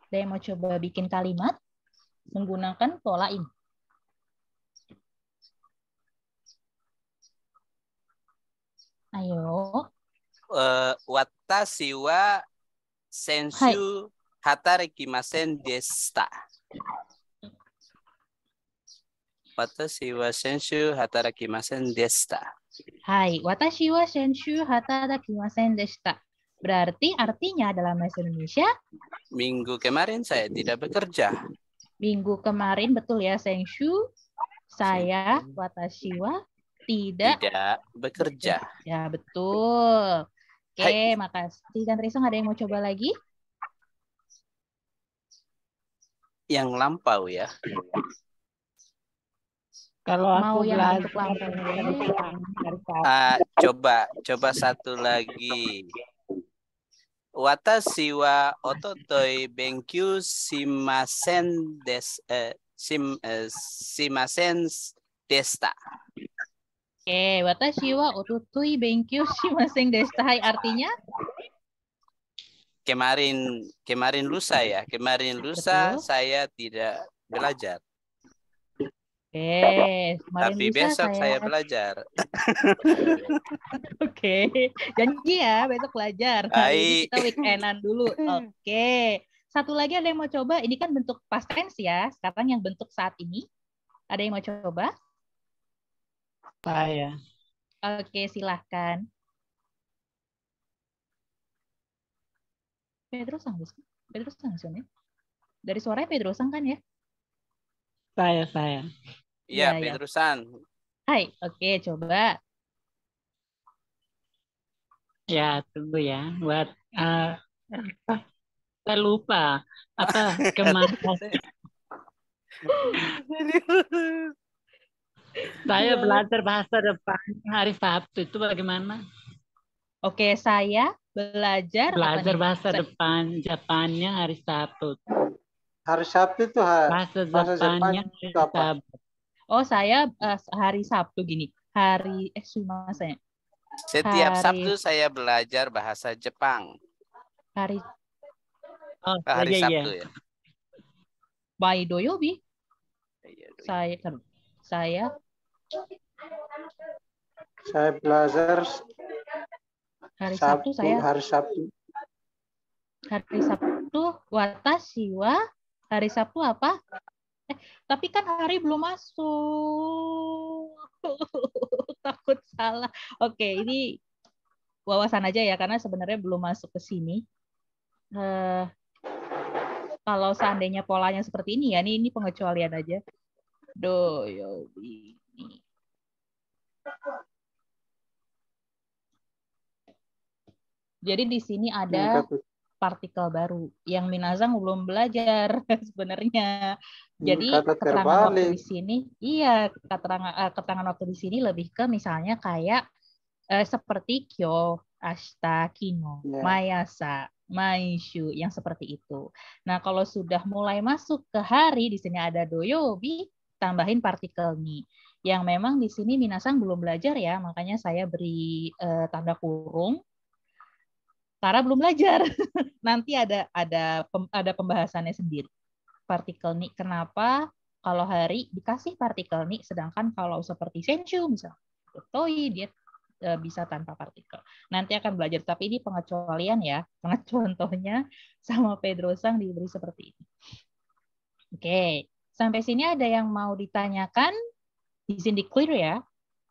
Ada yang mau coba bikin kalimat menggunakan pola ini? Ayo. Watashi wa Senshu hatarakimasen deshita. Watashi wa senshu hatarakimasen deshita. Hai, watashi wa senshu hatarakimasen deshita. Berarti artinya dalam bahasa Indonesia, Minggu kemarin saya tidak bekerja. minggu kemarin betul ya, senshu, saya, watashi wa tidak bekerja. Ya, betul. Oke, Hai. makasih. Dan Trisong, ada yang mau coba lagi? Yang lampau ya. Kalau Mau aku yang belajar bentuk lampau. dari Sabtu. Coba satu lagi. Watashi wa ototoi benkyu shimasen deshita. Oke, watashi wa ototoi benkyu shimasen deshita. Hai, artinya? Kemarin lusa ya. Kemarin lusa Betul. saya tidak belajar. Oke, kemarin Tapi lusa besok saya belajar. Oke, janji ya besok belajar. Hari ini kita weekendan dulu. Oke, satu lagi ada yang mau coba? Ini kan bentuk past tense ya. Sekarang yang bentuk saat ini. Ada yang mau coba? Saya. Oke, silahkan. Pedrosang, ya? Dari suaranya Pedrosang kan ya? Saya. Iya, Ya. Pedrosan. Hai, oke, coba. Ya, tunggu ya. Buat saya lupa apa kemarin saya belajar bahasa depan hari Sabtu itu bagaimana? Oke, saya belajar bahasa depan Japannya hari Sabtu. Hari Sabtu itu Bahasa bahasa Japannya Jepang hari itu apa? Sabtu. Oh, saya hari Sabtu gini. Sumimasen. Setiap Sabtu saya belajar bahasa Jepang. Hari Sabtu ya. By Doyobi. Saya belajar hari Sabtu. Hari Sabtu watashi wa hari Sabtu apa? Tapi kan hari belum masuk. Takut salah. Oke, ini wawasan aja ya karena sebenarnya belum masuk ke sini. Kalau seandainya polanya seperti ini ya, ini pengecualian aja. Doyobi. Jadi di sini ada partikel baru yang Minazang belum belajar sebenarnya. Jadi keterangan waktu di sini, keterangan waktu di sini lebih ke misalnya kayak seperti kyo, ashita, kino, mayasa, maishu yang seperti itu. Nah, kalau sudah mulai masuk ke hari di sini ada doyobi, tambahin partikel ni. Yang memang di sini Minazang belum belajar ya, makanya saya beri tanda kurung. Karena belum belajar. Nanti ada pembahasannya sendiri. Partikel ni kenapa kalau hari dikasih partikel ni, sedangkan kalau seperti senshu misalnya toi dia bisa tanpa partikel. Nanti akan belajar, tapi ini pengecualian ya. Karena contohnya sama Pedrosang diberi seperti ini. Oke, sampai sini ada yang mau ditanyakan? Di sini clear ya.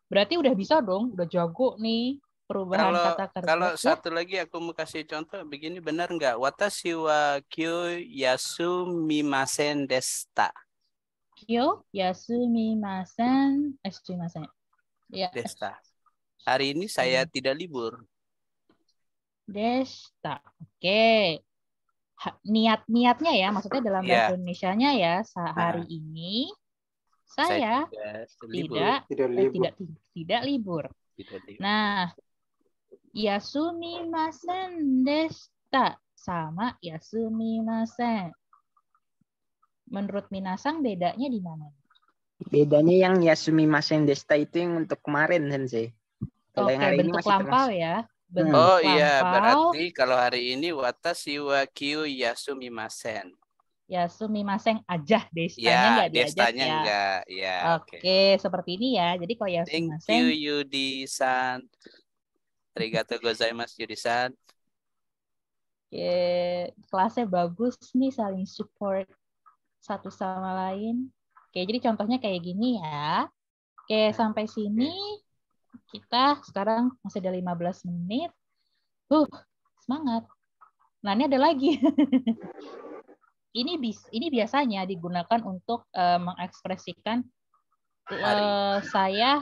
Berarti udah bisa dong, udah jago nih. Perubahan kata kerja. Kalau satu lagi aku mau kasih contoh begini, benar nggak? Watashi wa kyo yasumimasen deshita. Kyo yasumimasen ya. Deshita. Hari ini saya tidak libur. Deshita. Oke. Niatnya ya, maksudnya dalam bahasa Indonesianya ya, hari ini saya tidak libur. Nah, yasumimasen deshita sama yasumimasen. Menurut Minazang bedanya di mana? Bedanya yang yasumimasen deshita itu yang untuk kemarin, Sensei. Oke, bentuk lampau ya. Bentuk iya, berarti kalau hari ini watashi wa kyo yasumimasen. Yasumimasen aja, deshitanya nggak diajak ya. Enggak, ya. Oke, seperti ini ya. Jadi kalau yasumimasen. Thank you Yudi-san. Arigatou gozaimasu Yudi-san. Kelasnya bagus nih, saling support satu sama lain. Oke, jadi contohnya kayak gini ya. Oke, sampai sini kita sekarang masih ada 15 menit. Semangat. Nah, ini ada lagi. Ini biasanya digunakan untuk mengekspresikan saya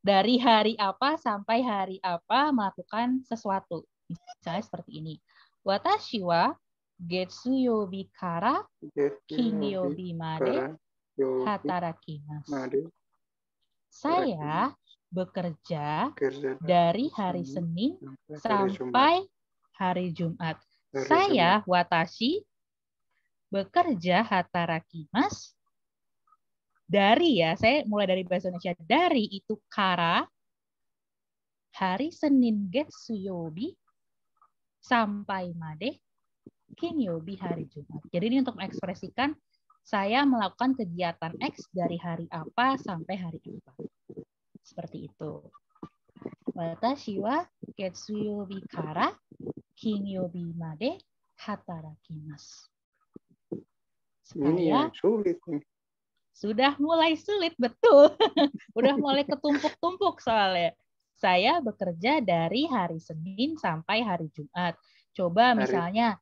dari hari apa sampai hari apa melakukan sesuatu. Misalnya seperti ini. Watashi wa getsuyobi kara kinyobi made hatarakimasu. Saya bekerja dari hari Senin sampai hari Jumat. Saya watashi bekerja hatarakimasu dari, ya, saya mulai dari bahasa Indonesia, dari itu kara hari Senin getsuyobi sampai made kinyobi hari Jumat. Jadi ini untuk mengekspresikan saya melakukan kegiatan X dari hari apa sampai hari apa. Seperti itu. Watashi wa getsuyobi kara kinyobi made hatarakimasu. Ini yang sulit nih. Sudah mulai sulit, betul. Udah mulai ketumpuk-tumpuk soalnya. Saya bekerja dari hari Senin sampai hari Jumat. Coba misalnya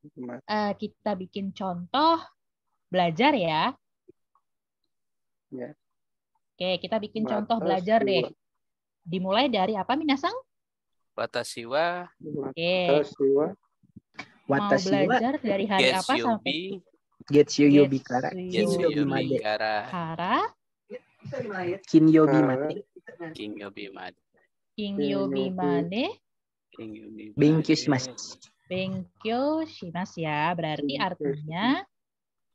kita bikin contoh belajar ya. Oke, kita bikin contoh belajar deh. Dimulai dari apa, Minasang? Watashi wa. Oke. Mau belajar dari hari apa sampai Getsuyobi kara Getsuyobi made kara kinyobi made kinyobi made benkyo shimasu. Benkyo shimasu ya. Berarti artinya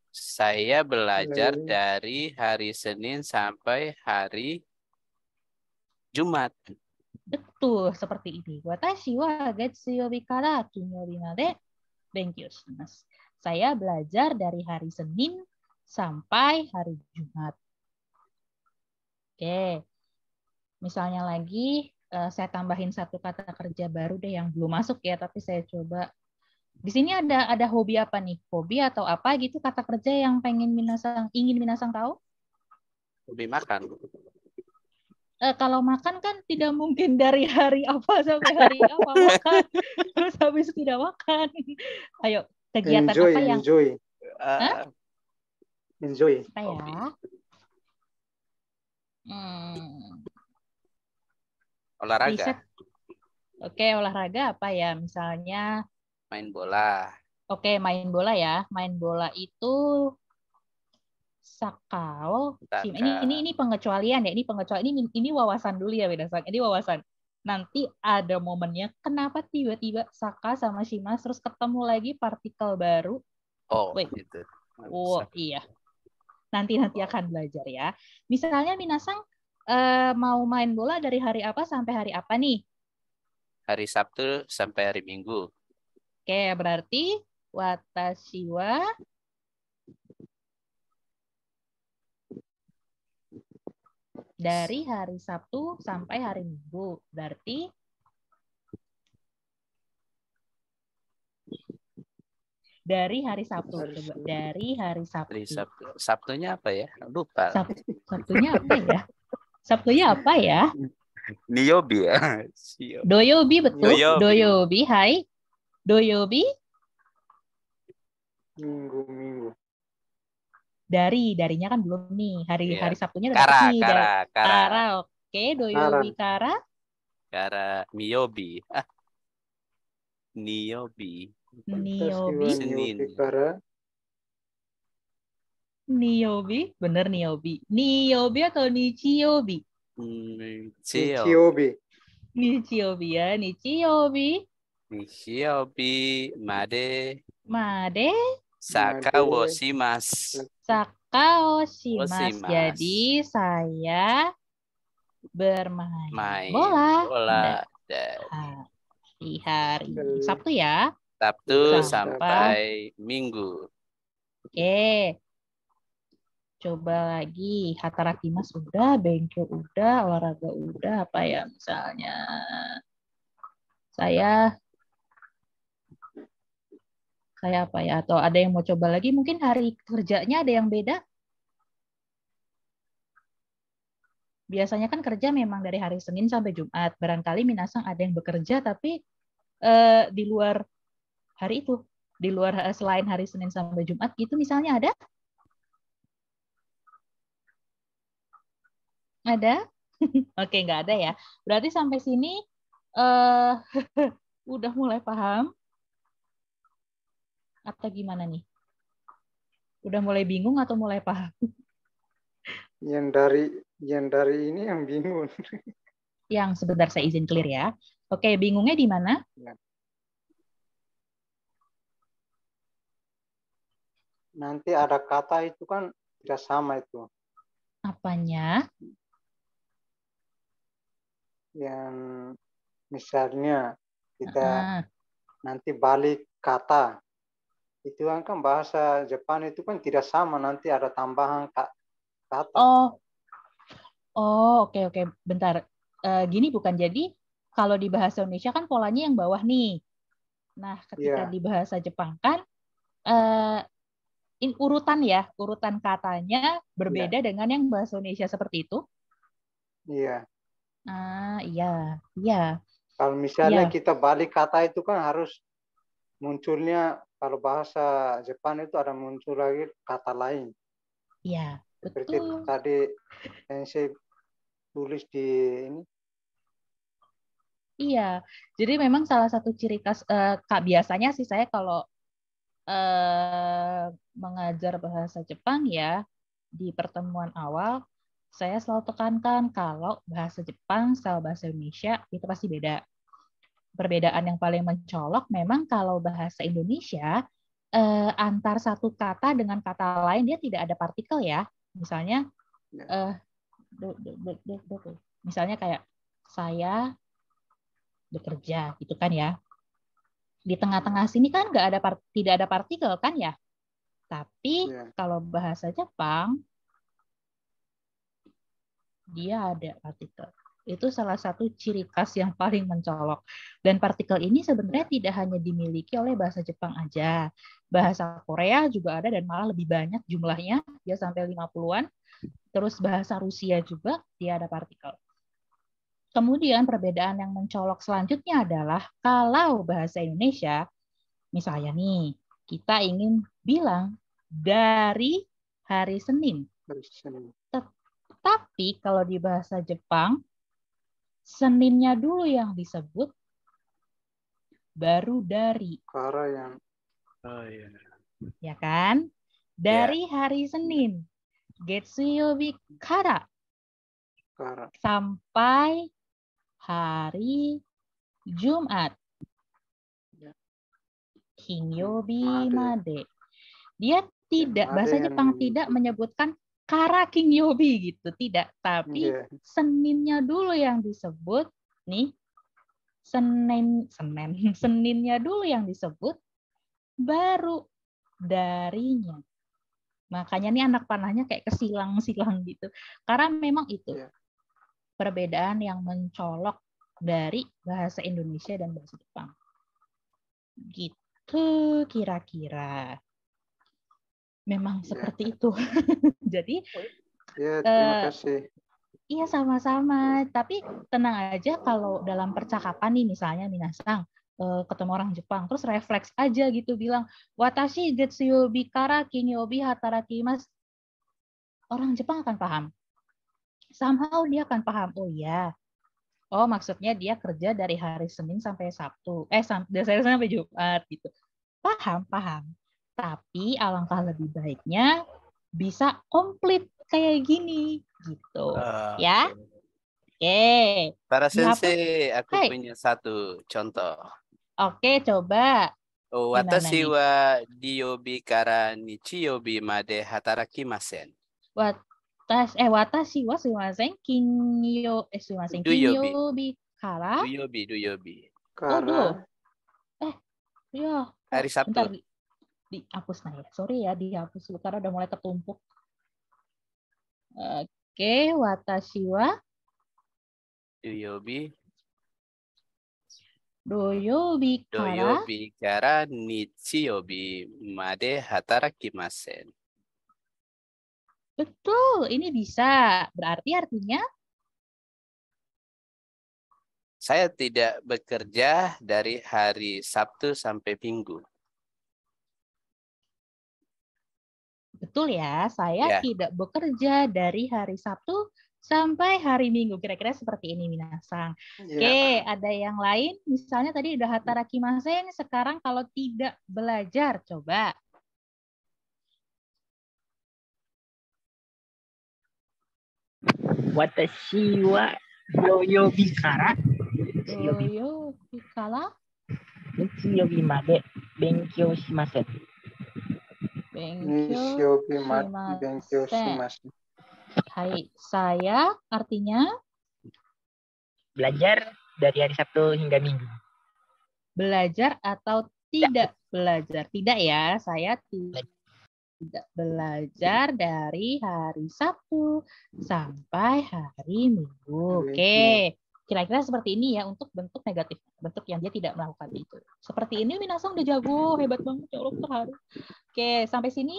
saya belajar dari hari Senin sampai hari Jumat. Betul, seperti ini. Watashi wa getsuyobi kara kinyobi made benkyo shimasu. Saya belajar dari hari Senin sampai hari Jumat. Oke. Misalnya lagi, saya tambahin satu kata kerja baru deh yang belum masuk ya, tapi saya coba. Di sini ada hobi apa nih? Hobi atau apa gitu kata kerja yang ingin Minasang tahu? Hobi makan. Kalau makan kan tidak mungkin dari hari apa sampai hari apa makan. Terus habis tidak makan. Ayo. Kegiatan apa yang enjoy apa ya? Olahraga. Riset. Oke, olahraga apa ya? Misalnya main bola. Oke, main bola ya. Main bola itu sakao. Ini pengecualian ya. Ini pengecualian. Ini wawasan dulu ya, Minasang. Ini wawasan. Nanti ada momennya kenapa tiba-tiba Saka sama Shimas terus ketemu lagi partikel baru. Gitu. Iya. Nanti akan belajar ya. Misalnya Minasang mau main bola dari hari apa sampai hari apa nih? Hari Sabtu sampai hari Minggu. Oke, berarti watashi wa dari hari Sabtu sampai hari Minggu. Berarti dari hari Sabtu. Coba dari hari Sabtu. Sabtunya apa ya? Lupa. Sabtunya apa ya? Sabtunya apa ya? Niyobi ya. Doyobi, betul. Doyobi. Hai. Doyobi. Minggu. Darinya kan belum nih. Hari Sabtunya udah kara, nih. Kara. Oke, doyobi kara. Kara miyobi. Niyobi. Niyobi. Niyobi, bener Niyobi. Niyobi atau Nichiyobi? Nichiyobi. Nichiyobi ya, Nichiyobi. Nichiyobi, made. Sakao shimasu. Sakao shimasu. Jadi saya bermain bola. Di hari Sabtu ya. Sabtu sampai Minggu. Oke. Coba lagi. Hatarakimasu udah, benkyo udah, olahraga udah, apa ya misalnya. Saya Kayak apa ya? Atau ada yang mau coba lagi? Mungkin hari kerjanya ada yang beda? Biasanya kan kerja memang dari hari Senin sampai Jumat. Barangkali minasang ada yang bekerja tapi di luar hari itu, di luar selain hari Senin sampai Jumat gitu misalnya ada? Ada? Oke, nggak ada ya. Berarti sampai sini eh udah mulai paham atau gimana nih? Udah mulai bingung atau mulai paham? Yang dari ini yang bingung. Yang sebentar saya izin clear ya. Oke, bingungnya di mana? Ya. Nanti ada kata itu kan tidak sama itu. Apanya? Yang misalnya kita Ah, nanti balik kata. Itu kan bahasa Jepang itu kan tidak sama. Nanti ada tambahan kata. oke oke. Bentar. Gini bukan jadi kalau di bahasa Indonesia kan polanya yang bawah nih. Nah, ketika Iya, di bahasa Jepang kan urutan ya, urutan katanya iya, berbeda dengan yang bahasa Indonesia seperti itu. iya. Iya, iya, Kalau misalnya iya, kita balik kata itu kan harus munculnya, kalau bahasa Jepang itu ada muncul lagi kata lain. iya, Seperti betul. tadi yang saya tulis di ini. Iya. Jadi memang salah satu ciri khas Kak biasanya sih saya kalau mengajar bahasa Jepang ya di pertemuan awal saya selalu tekankan kalau bahasa Jepang sama bahasa Indonesia itu pasti beda. Perbedaan yang paling mencolok memang kalau bahasa Indonesia antar satu kata dengan kata lain dia tidak ada partikel ya. Misalnya Ya. misalnya kayak saya bekerja gitu kan ya. Di tengah-tengah sini kan tidak ada partikel kan ya. Tapi Ya. kalau bahasa Jepang dia ada partikel. Itu salah satu ciri khas yang paling mencolok. Dan partikel ini sebenarnya tidak hanya dimiliki oleh bahasa Jepang aja. Bahasa Korea juga ada dan malah lebih banyak jumlahnya, dia sampai 50-an. Terus bahasa Rusia juga dia ada partikel. Kemudian perbedaan yang mencolok selanjutnya adalah kalau bahasa Indonesia, misalnya nih, kita ingin bilang dari hari Senin. Tapi kalau di bahasa Jepang, Seninnya dulu yang disebut, baru dari. Kara yang. Oh iya. Ya kan? Dari hari Senin. Getsuyobi kara. Kara. Sampai hari Jumat. Kinyobi made. Dia tidak, bahasa Jepang tidak menyebutkan kara kinyobi gitu. Tidak. Tapi Seninnya dulu yang disebut. Nih. Seninnya dulu yang disebut. Baru darinya. Makanya nih anak panahnya kayak kesilang-silang gitu. Karena memang itu perbedaan yang mencolok dari bahasa Indonesia dan bahasa Jepang. Gitu kira-kira. Memang seperti itu. Jadi ya, terima kasih. Iya sama-sama. Tapi tenang aja kalau dalam percakapan nih misalnya minasang ketemu orang Jepang terus refleks aja gitu bilang watashi getsuyobi kara kinyobi hatarakimasu. Orang Jepang akan paham. Somehow dia akan paham. Oh iya. Oh maksudnya dia kerja dari hari Senin sampai Sabtu. Dari Senin sampai Jumat gitu. Paham. Tapi alangkah lebih baiknya bisa komplit kayak gini gitu. Ya. Oke. Para sensei, aku punya satu contoh. Oke, coba. Watashi wa ryobi kara nichiyobi made hatarakimasen. Watashi wa sumimasen kinyobi kara. Duyobi. Oh, ya. Hari Sabtu. Bentar, dihapus nah ya. Sorry ya, dihapus karena udah mulai ketumpuk. Oke, watashi wa Duyobi Doyobi kara. Doyobi kara nichiyobi made hatarakimasen. Betul, ini bisa. Berarti artinya Saya tidak bekerja dari hari Sabtu sampai Minggu. betul ya, saya Ya. tidak bekerja dari hari Sabtu sampai hari Minggu. Kira-kira seperti ini, minasang. Oke, ada yang lain? Misalnya tadi udah hatarakimasen, sekarang kalau tidak belajar, coba. Watashi wa yoyobi kara Doyobi kara nichiyobi made benkyou shimasen. benkyou Benkyou shimasen. shimasu. Hai, saya artinya Belajar dari hari Sabtu hingga Minggu. belajar atau tidak belajar. Tidak ya, saya tidak belajar dari hari Sabtu sampai hari Minggu. Oke, kira-kira seperti ini ya untuk bentuk negatif, bentuk yang dia tidak melakukan itu. Seperti ini Minasang udah jago, hebat banget ya Allah, terharu. Oke, sampai sini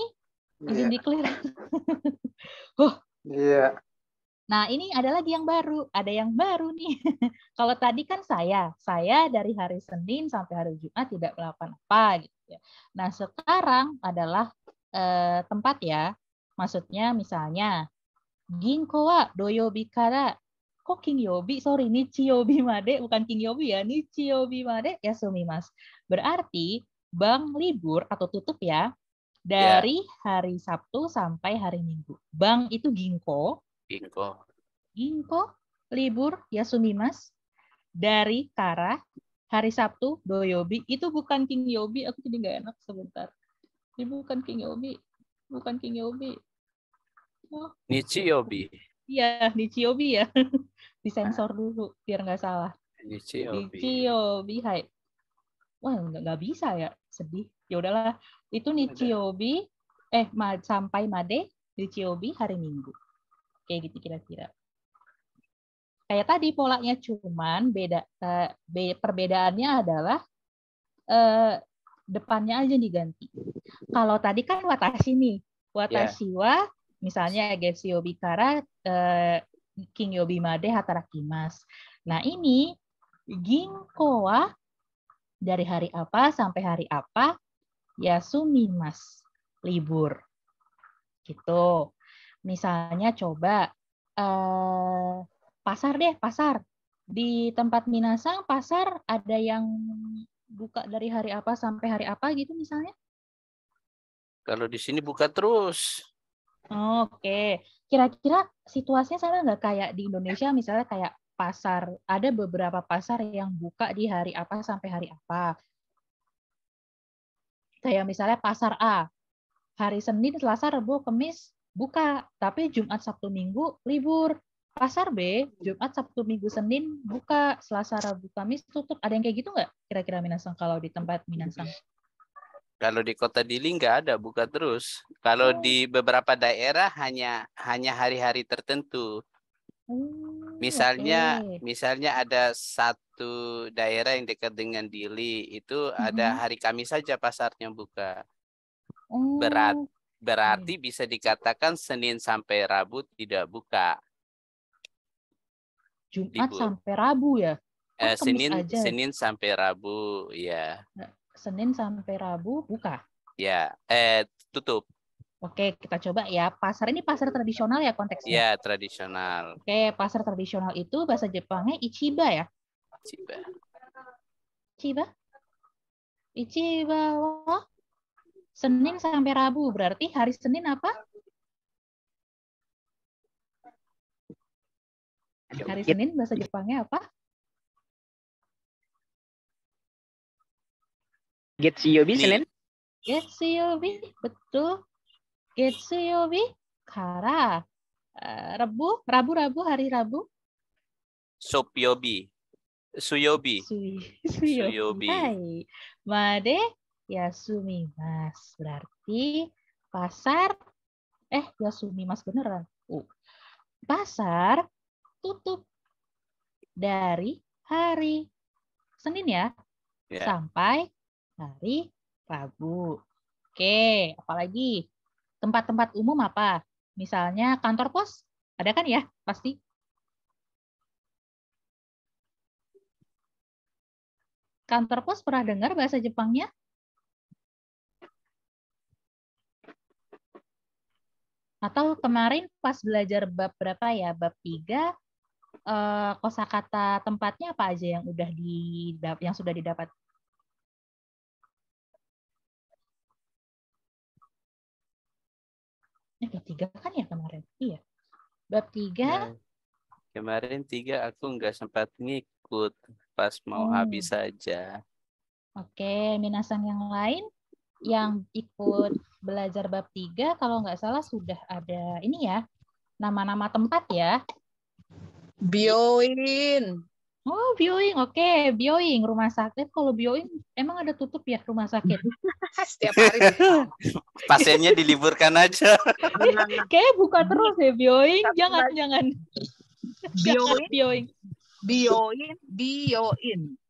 izin di-clear. Iya. Nah, ini ada lagi yang baru. Ada yang baru nih. Kalau tadi kan saya dari hari Senin sampai hari Jumat tidak melakukan apa gitu ya. Nah, sekarang adalah tempat ya. Maksudnya misalnya Ginko wa doyobi kara kok Kingyobi, sorry, Nichiyobi made, bukan Kingyobi ya, Nichiyobi made yasumimasu. Berarti bank libur atau tutup ya dari hari Sabtu sampai hari Minggu. Bank itu Ginko. Ginko libur yasumimasu dari kara hari Sabtu doyobi, itu bukan Kingyobi, aku jadi nggak enak sebentar. Ini bukan Kingyobi. Bukan Kingyobi. Oh. Nichiyobi. Iya, Nichiyobi ya. Disensor dulu biar nggak salah. Nichiyobi, hai. Wah, nggak bisa ya. Sedih. Ya udahlah. Itu Nichiyobi sampai made Nichiyobi hari Minggu. Kayak gitu kira-kira. Kayak tadi polanya, cuman perbedaannya adalah depannya aja diganti. Kalau tadi kan watashi nih. Watashi wa misalnya Getsuyobi kara Kingyobi made hatarakimasu. Nah, ini Ginko wa dari hari apa sampai hari apa yasumimasu, libur. Gitu. Misalnya coba pasar deh, pasar. Di tempat Minasang, pasar ada yang buka dari hari apa sampai hari apa gitu misalnya? Kalau di sini buka terus. Oke. Kira-kira situasinya sama nggak kayak di Indonesia, misalnya kayak pasar, ada beberapa pasar yang buka di hari apa sampai hari apa. Kayak misalnya pasar A, hari Senin, Selasa, Rabu, Kamis buka, tapi Jumat, Sabtu, Minggu libur. Pasar B, Jumat, Sabtu, Minggu, Senin buka, Selasa, Rabu, Kamis tutup. Ada yang kayak gitu nggak kira-kira Minasang kalau di tempat Minasang? Kalau di Kota Dili nggak ada, buka terus. Kalau di beberapa daerah hanya hari-hari tertentu. Misalnya ada satu daerah yang dekat dengan Dili, itu ada hari Kamis saja pasarnya buka. Berarti bisa dikatakan Senin sampai Rabu tidak buka. Jumat sampai Rabu ya? Senin sampai Rabu, ya. Senin sampai Rabu buka? Ya, tutup. Oke, kita coba ya. Pasar ini pasar tradisional ya konteksnya? Ya, tradisional. Oke, pasar tradisional itu bahasa Jepangnya Ichiba ya? Ichiba wa Senin sampai Rabu. Berarti hari Senin apa? Hari Senin bahasa Jepangnya apa? Getsuyobi Senin. Getsuyobi, betul. Getsuyobi kara Rabu, hari Rabu. Suyobi. Hai. Made yasumimasu. Berarti pasar yasumimasu beneran. Pasar tutup dari hari Senin ya, Ya. sampai hari Rabu. Oke, apalagi tempat-tempat umum apa? Misalnya kantor pos, ada kan ya? Pasti. Kantor pos pernah dengar bahasa Jepangnya? Atau kemarin pas belajar bab berapa ya? Bab 3, kosakata tempatnya apa aja yang yang sudah didapat? Bab 3 kan ya kemarin? Iya. Bab 3. Ya, kemarin 3 aku nggak sempat ngikut pas mau habis saja. Oke, minasan yang lain yang ikut belajar bab 3 kalau nggak salah sudah ada ini ya, nama-nama tempat ya. Bioin. Oh, Bioing. Oke, Bioing rumah sakit. Kalau Bioing emang ada tutup ya rumah sakit? Setiap hari. Pasiennya diliburkan aja. Kayak buka terus ya Bioing. Jangan. Bioin, Bioing.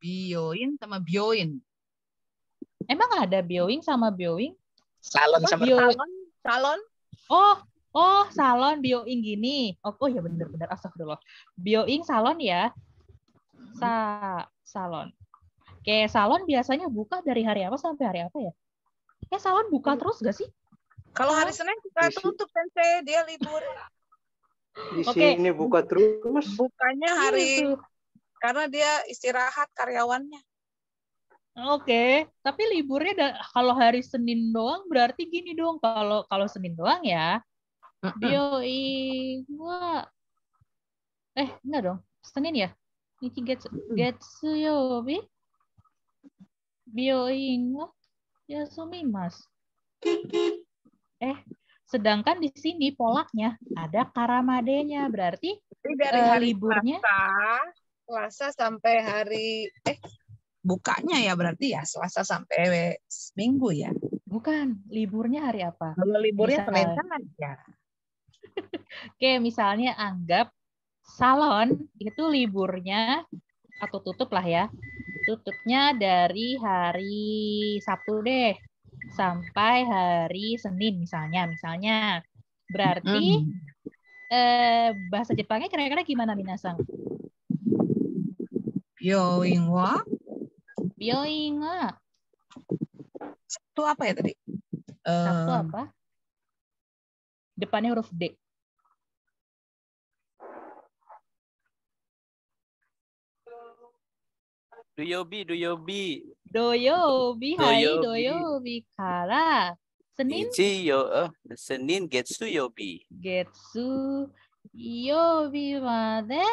Bioin sama Bioin. Emang ada Bioing sama Bioing? Salon sama Salon. Oh, salon Bioing gini. Oh ya benar-benar, astagfirullah. Bioing salon ya. Salon. Oke, salon biasanya buka dari hari apa sampai hari apa ya? Salon buka terus gak sih? Kalau hari Senin suka tutup Sensei, dia libur. Di sini buka terus. Bukanya hari karena dia istirahat karyawannya. Oke, tapi liburnya kalau hari Senin doang berarti gini dong. Kalau Senin doang ya. Bioing enggak dong. Senin ya? Nichi Getsuyobi. Bioing Yasumimasu. Sedangkan di sini polaknya ada karamadenya, berarti dari hari liburnya Selasa sampai hari bukanya ya berarti ya Selasa sampai Minggu ya. Bukan, liburnya hari apa? Kalau liburnya Senin kan ya. Oke, misalnya anggap salon itu liburnya atau tutup lah ya. Tutupnya dari hari Sabtu deh sampai hari Senin misalnya. Berarti bahasa Jepangnya kira-kira gimana minasang? Bioing wa? Bioing wa. Sabtu apa ya tadi? Sabtu apa? Depannya huruf D. Doyobi. Doyobi kara. Senin? Senin Getsuyobi. Getsuyobi made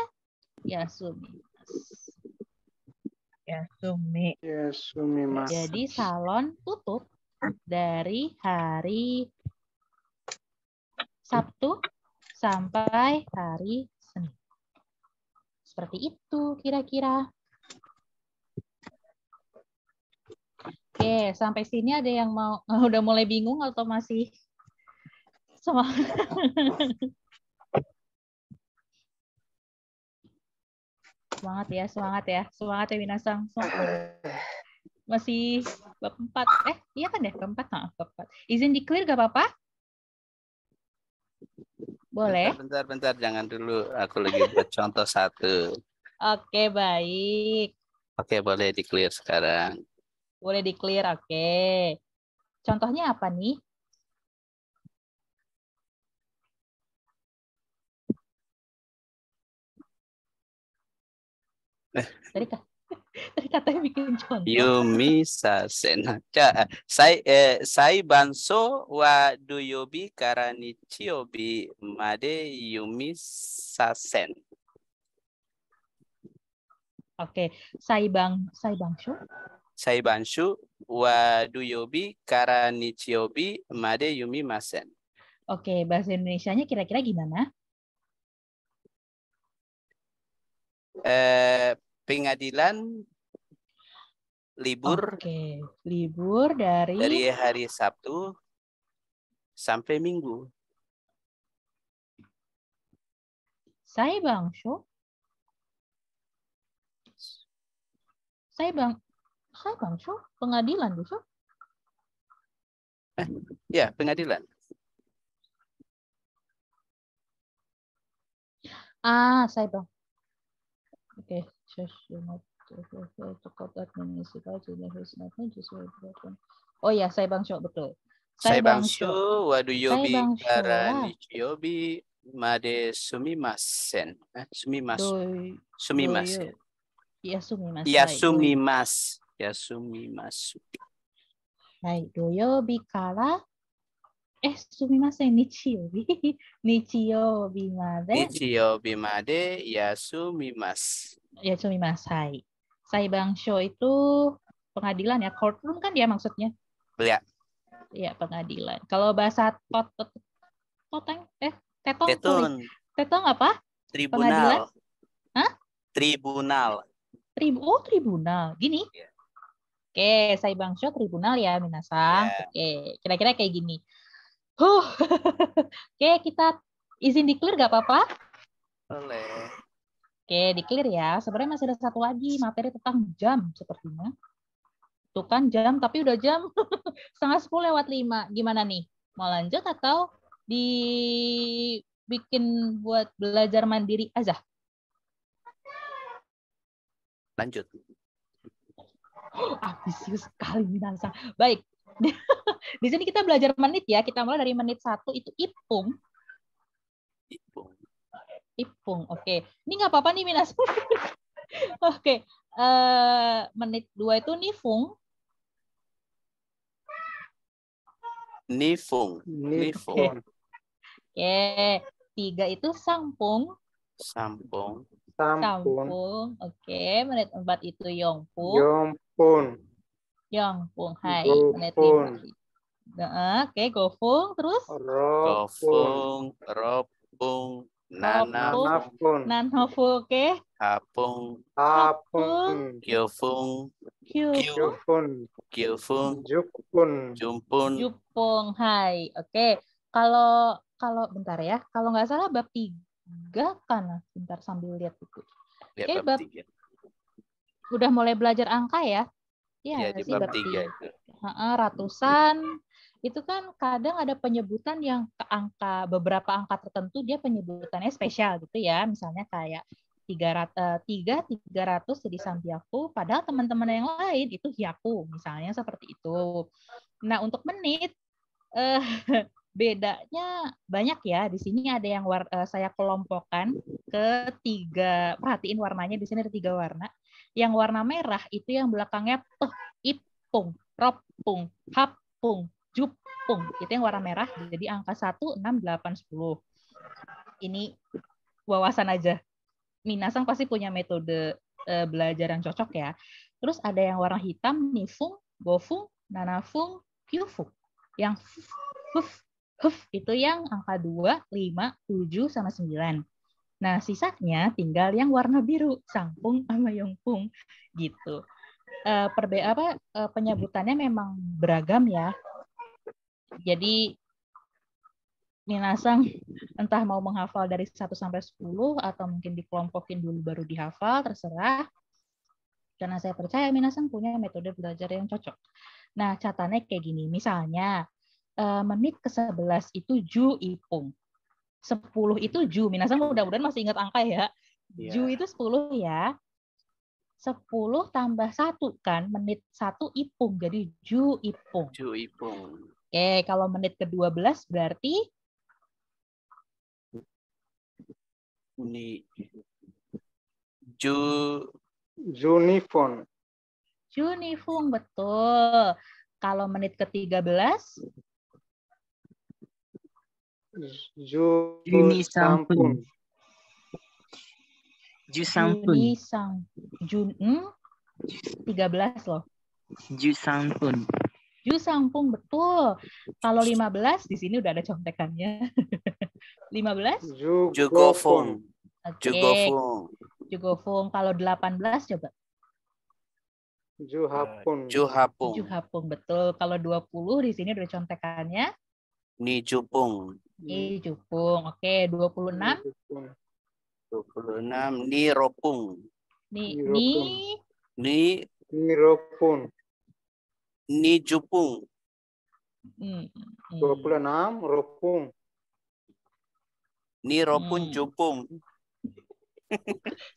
Yasumimasu. Jadi salon tutup dari hari Sabtu sampai hari Senin. Seperti itu kira-kira. Oke, sampai sini ada yang udah mulai bingung atau masih semangat? Semangat ya Minasang. Masih bab 4. Iya kan ya, bab 4. Bab 4. Izin di-clear gak apa-apa? Boleh? Bentar, jangan dulu. Aku lagi buat contoh 1. Oke, baik. Oke, boleh di-clear sekarang. Boleh di-clear, oke. Contohnya apa nih? Tadi katanya bikin contoh. Yumi sasen. Sai banso wa doyobi kara nichiyobi made yumi sasen. Oke, Sai bangshu. Sai banshu wa doyobi kara nichiyobi made yumi masen. Oke, bahasa Indonesianya kira-kira gimana? Pengadilan libur. Oke, libur dari hari Sabtu sampai Minggu. Sai bangshu Saibangsho, pengadilan, Desho. Ya, pengadilan. Saibang. Oke. Oh ya, Saibangsho, betul. Saibangsho waduyobi Saibangsho kara wa nichiyobi made sumimasen. Sumimasu. Sumimasen. Yasumimasu. Yasumimasu. Hai, doyobi kara sumimasen, nichiyobi. Nichiyobi made Yasumimasu. yasumimasu. Hai. Saibangsho itu pengadilan ya, courtroom kan dia maksudnya. Ya. Ya, pengadilan. Kalau bahasa tetong Tetun. Tetong apa? Tribunal. Pengadilan? Hah? Tribunal. Tribunal. Gini. Ya. Oke, Saibangsho tribunal ya, minasang. Ya. Oke, kira-kira kayak gini. Oke, kita izin di-clear gak apa-apa? Boleh. Oke, di-clear ya. Sebenarnya masih ada satu lagi materi tentang jam sepertinya. Tuh kan jam, tapi udah jam 9:50 lewat 5. Gimana nih? Mau lanjut atau dibikin buat belajar mandiri aja? Lanjut. Ambisius sekali minasang. Baik. Di sini kita belajar menit ya. Kita mulai dari menit 1 itu ipung. Ipung. Oke. Ini nggak apa-apa nih minasang. Oke. Menit 2 itu nifung. Nifung. Oke. 3 itu sampung. Sampung. Oke. Menit 4 itu yongpung. Yongpung. Hai. Menit 5. Oke. Gofung. Terus? Gofung. Ropung. Nanhofu. Oke. Hapung. Gyofung. Gyofung. Jumpun. Hai. Oke. Kalau bentar ya. Kalau nggak salah bab 3 kan. Bentar sambil lihat itu. Ya, Oke, bab 3. Udah mulai belajar angka ya? Iya, di bab 3 itu. Ratusan. Itu kan kadang ada penyebutan yang beberapa angka tertentu dia penyebutannya spesial gitu ya. Misalnya kayak 300 jadi sambiaku, padahal teman-teman yang lain itu hyaku, misalnya seperti itu. Nah, untuk menit bedanya banyak ya. Di sini ada yang saya kelompokkan ke 3. Perhatiin warnanya, di sini ada 3 warna. Yang warna merah itu yang belakangnya ipung, ropung, hapung, jupung. Itu yang warna merah. Jadi angka 1, 6, 8, 10. Ini wawasan aja. Minasang pasti punya metode belajar yang cocok ya. Terus ada yang warna hitam, nifung, gofung, nanafung, kyufung. Yang huf itu yang angka 2, 5, 7, sama 9. Nah, sisanya tinggal yang warna biru, sangpung sama yongpung gitu. Penyebutannya memang beragam ya. Jadi minasang entah mau menghafal dari 1 sampai 10 atau mungkin dikelompokin dulu baru dihafal, terserah. Karena saya percaya minasang punya metode belajar yang cocok. Nah, catatannya kayak gini. Misalnya menit ke-11 itu ju ipung. 10 itu ju. Minasang mudah-mudahan masih ingat angka ya. Ju itu 10 ya. 10 tambah 1 kan, menit 1 ipung. Jadi ju ipung. Ju ipung. Oke, kalau menit ke-12 berarti ini Junifon. Junifung, betul. Kalau menit ke-13 Junisampun. Jun 13 loh. Jusampun. Jusampung, betul. Kalau 15 di sini udah ada contekannya. 15? Jugofung. Oke. Jugofung. Kalau 18 coba. Juhapung, betul. Kalau 20 di sini udah ada contekannya. Nijupung. Nijupung. Oke, 26. 26 niropung. Ni Ni ropun. Ni jupung. 26 ropung. Ni ropun jupung.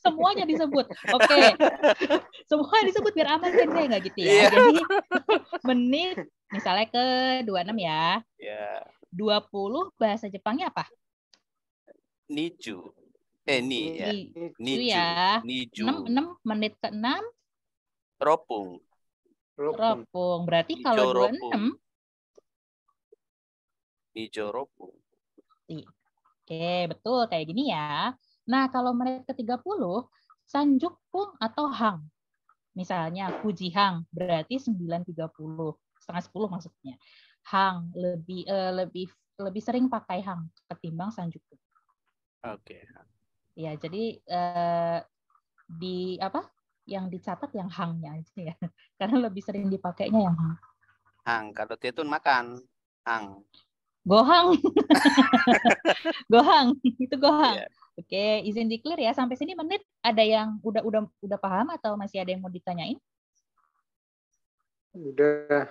Semuanya disebut. Oke. Semuanya disebut biar aman kan saya nggak gitu ya. Iya. Jadi menit misalnya ke 26 ya. Ya. 20 bahasa Jepangnya apa? Niju. Ni ya. Itu Niju. ya. Niju. 6 menit ke 6 Ropung. ropung. Berarti Nijo kalau ropung. 26 Nijo ropung. Oke, betul kayak gini ya. Nah, kalau menit ke 30 sanjukpung atau hang. Misalnya Fujihang berarti 9.30, setengah 10 maksudnya. Hang lebih sering pakai hang ketimbang sanjukpung. Oke. Ya, jadi yang dicatat yang hangnya aja ya. Karena lebih sering dipakainya yang hang. Hang, kalau Tetun makan. Hang. Gohang. Gohang, itu gohang. Iya. Oke, izin di-clear ya. Sampai sini menit ada yang udah paham atau masih ada yang mau ditanyain? Udah.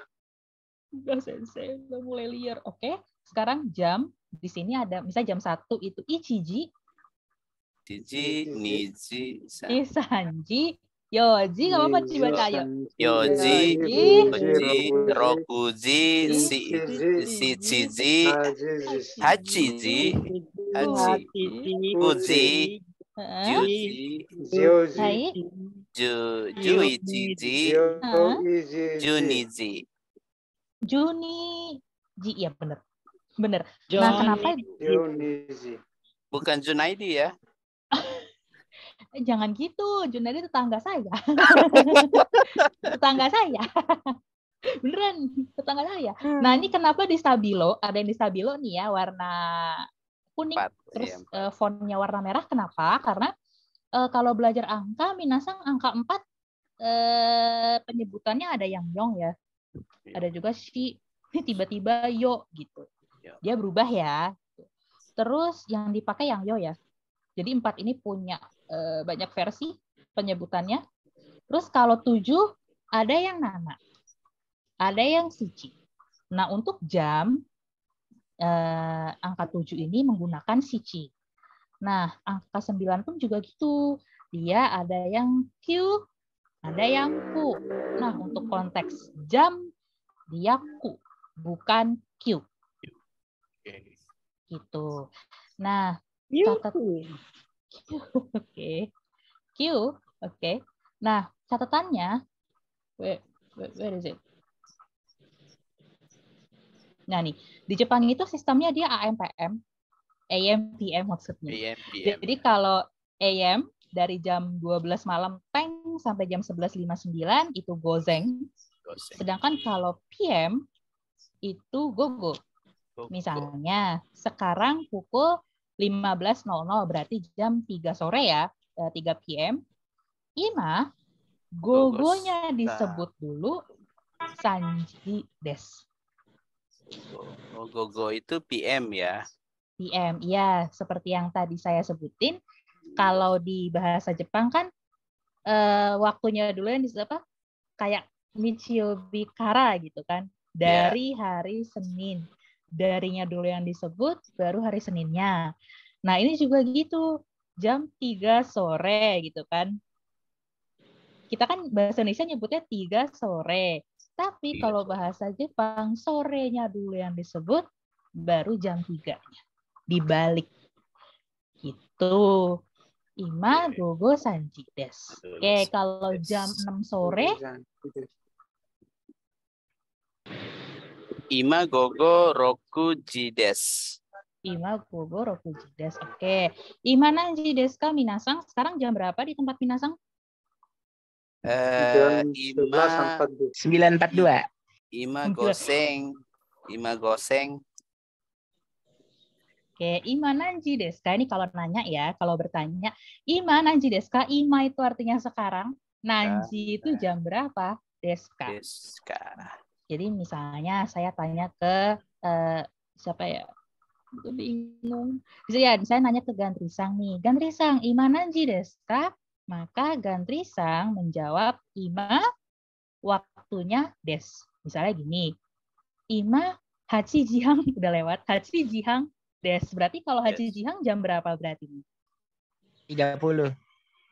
Udah sensei, udah mulai liar. Oke, sekarang jam. Di sini ada misalnya jam 1 itu ichiji, Jiji, niji, isanji, yoji, nggak apa-apa dibaca ayo. yoji, Yoji, rokuji, shichiji, hachiji, fuji, juji, juichiji, juniji. Juniji, ya bener. Bener. Nah, kenapa? Bukan Junaidi ya? Jangan gitu, Junaidi tetangga saya. Tetangga saya. Beneran, tetangga saya. Nah, ini kenapa di stabilo, ada yang di stabilo nih ya, warna kuning, terus fontnya warna merah. Kenapa? Karena kalau belajar angka, minasang angka 4, penyebutannya ada yang yong ya. Ada juga si, tiba-tiba yo gitu. Dia berubah ya. Terus yang dipakai yang yo ya. Jadi 4 ini punya banyak versi penyebutannya. Terus kalau 7 ada yang nana, ada yang shichi. Nah untuk jam angka 7 ini menggunakan shichi. Nah angka 9 pun juga gitu. Dia ada yang Q, ada yang ku. Nah untuk konteks jam dia ku, bukan Q. Gitu. Nah catat. Oke. Q, oke. Nah, catatannya where is it? Nah, nih, di Jepang itu sistemnya dia AM PM, AM PM maksudnya. AM, PM. Jadi kalau AM dari jam 12 malam teng sampai jam 11.59 itu gozeng. Sedangkan kalau PM itu gogo. Misalnya sekarang pukul 15.00 berarti jam 3 sore ya, 3 PM. Ima, gogonya disebut dulu sanji des. Gogo itu PM ya? PM, ya. Seperti yang tadi saya sebutin, kalau di bahasa Jepang kan waktunya dulu yang disebut apa? Kayak Nichiyobi kara gitu kan. Dari hari Senin. Darinya dulu yang disebut, baru hari Seninnya. Nah, ini juga gitu. Jam 3 sore gitu kan. Kita kan bahasa Indonesia nyebutnya 3 sore. Tapi kalau bahasa Jepang, sorenya dulu yang disebut, baru jam 3-nya. Dibalik. Gitu. Ima gogo sanji des. Oke, kalau jam 6 sore, Ima gogo rokuji des. Ima gogo rokuji des. Oke. Ima nanji desu ka minasang? Sekarang jam berapa di tempat minasang? Ima 9.42. Ima goseng. Ima goseng. Oke, ima nanji desu ka? Ini kalau nanya ya, kalau bertanya, ima nanji desu ka? Ima itu artinya sekarang, nanji itu jam berapa? Desu ka. Jadi misalnya saya tanya ke siapa ya? Gue bingung. Ya, saya nanya ke Gantrisang nih. Gantrisang, ima nanji desu ka? Maka Gantrisang menjawab ima waktunya des. Misalnya gini, Ima Hachi Jihang udah lewat. Hachi Jihang des. Berarti kalau Hachi Jihang jam berapa berarti? 30.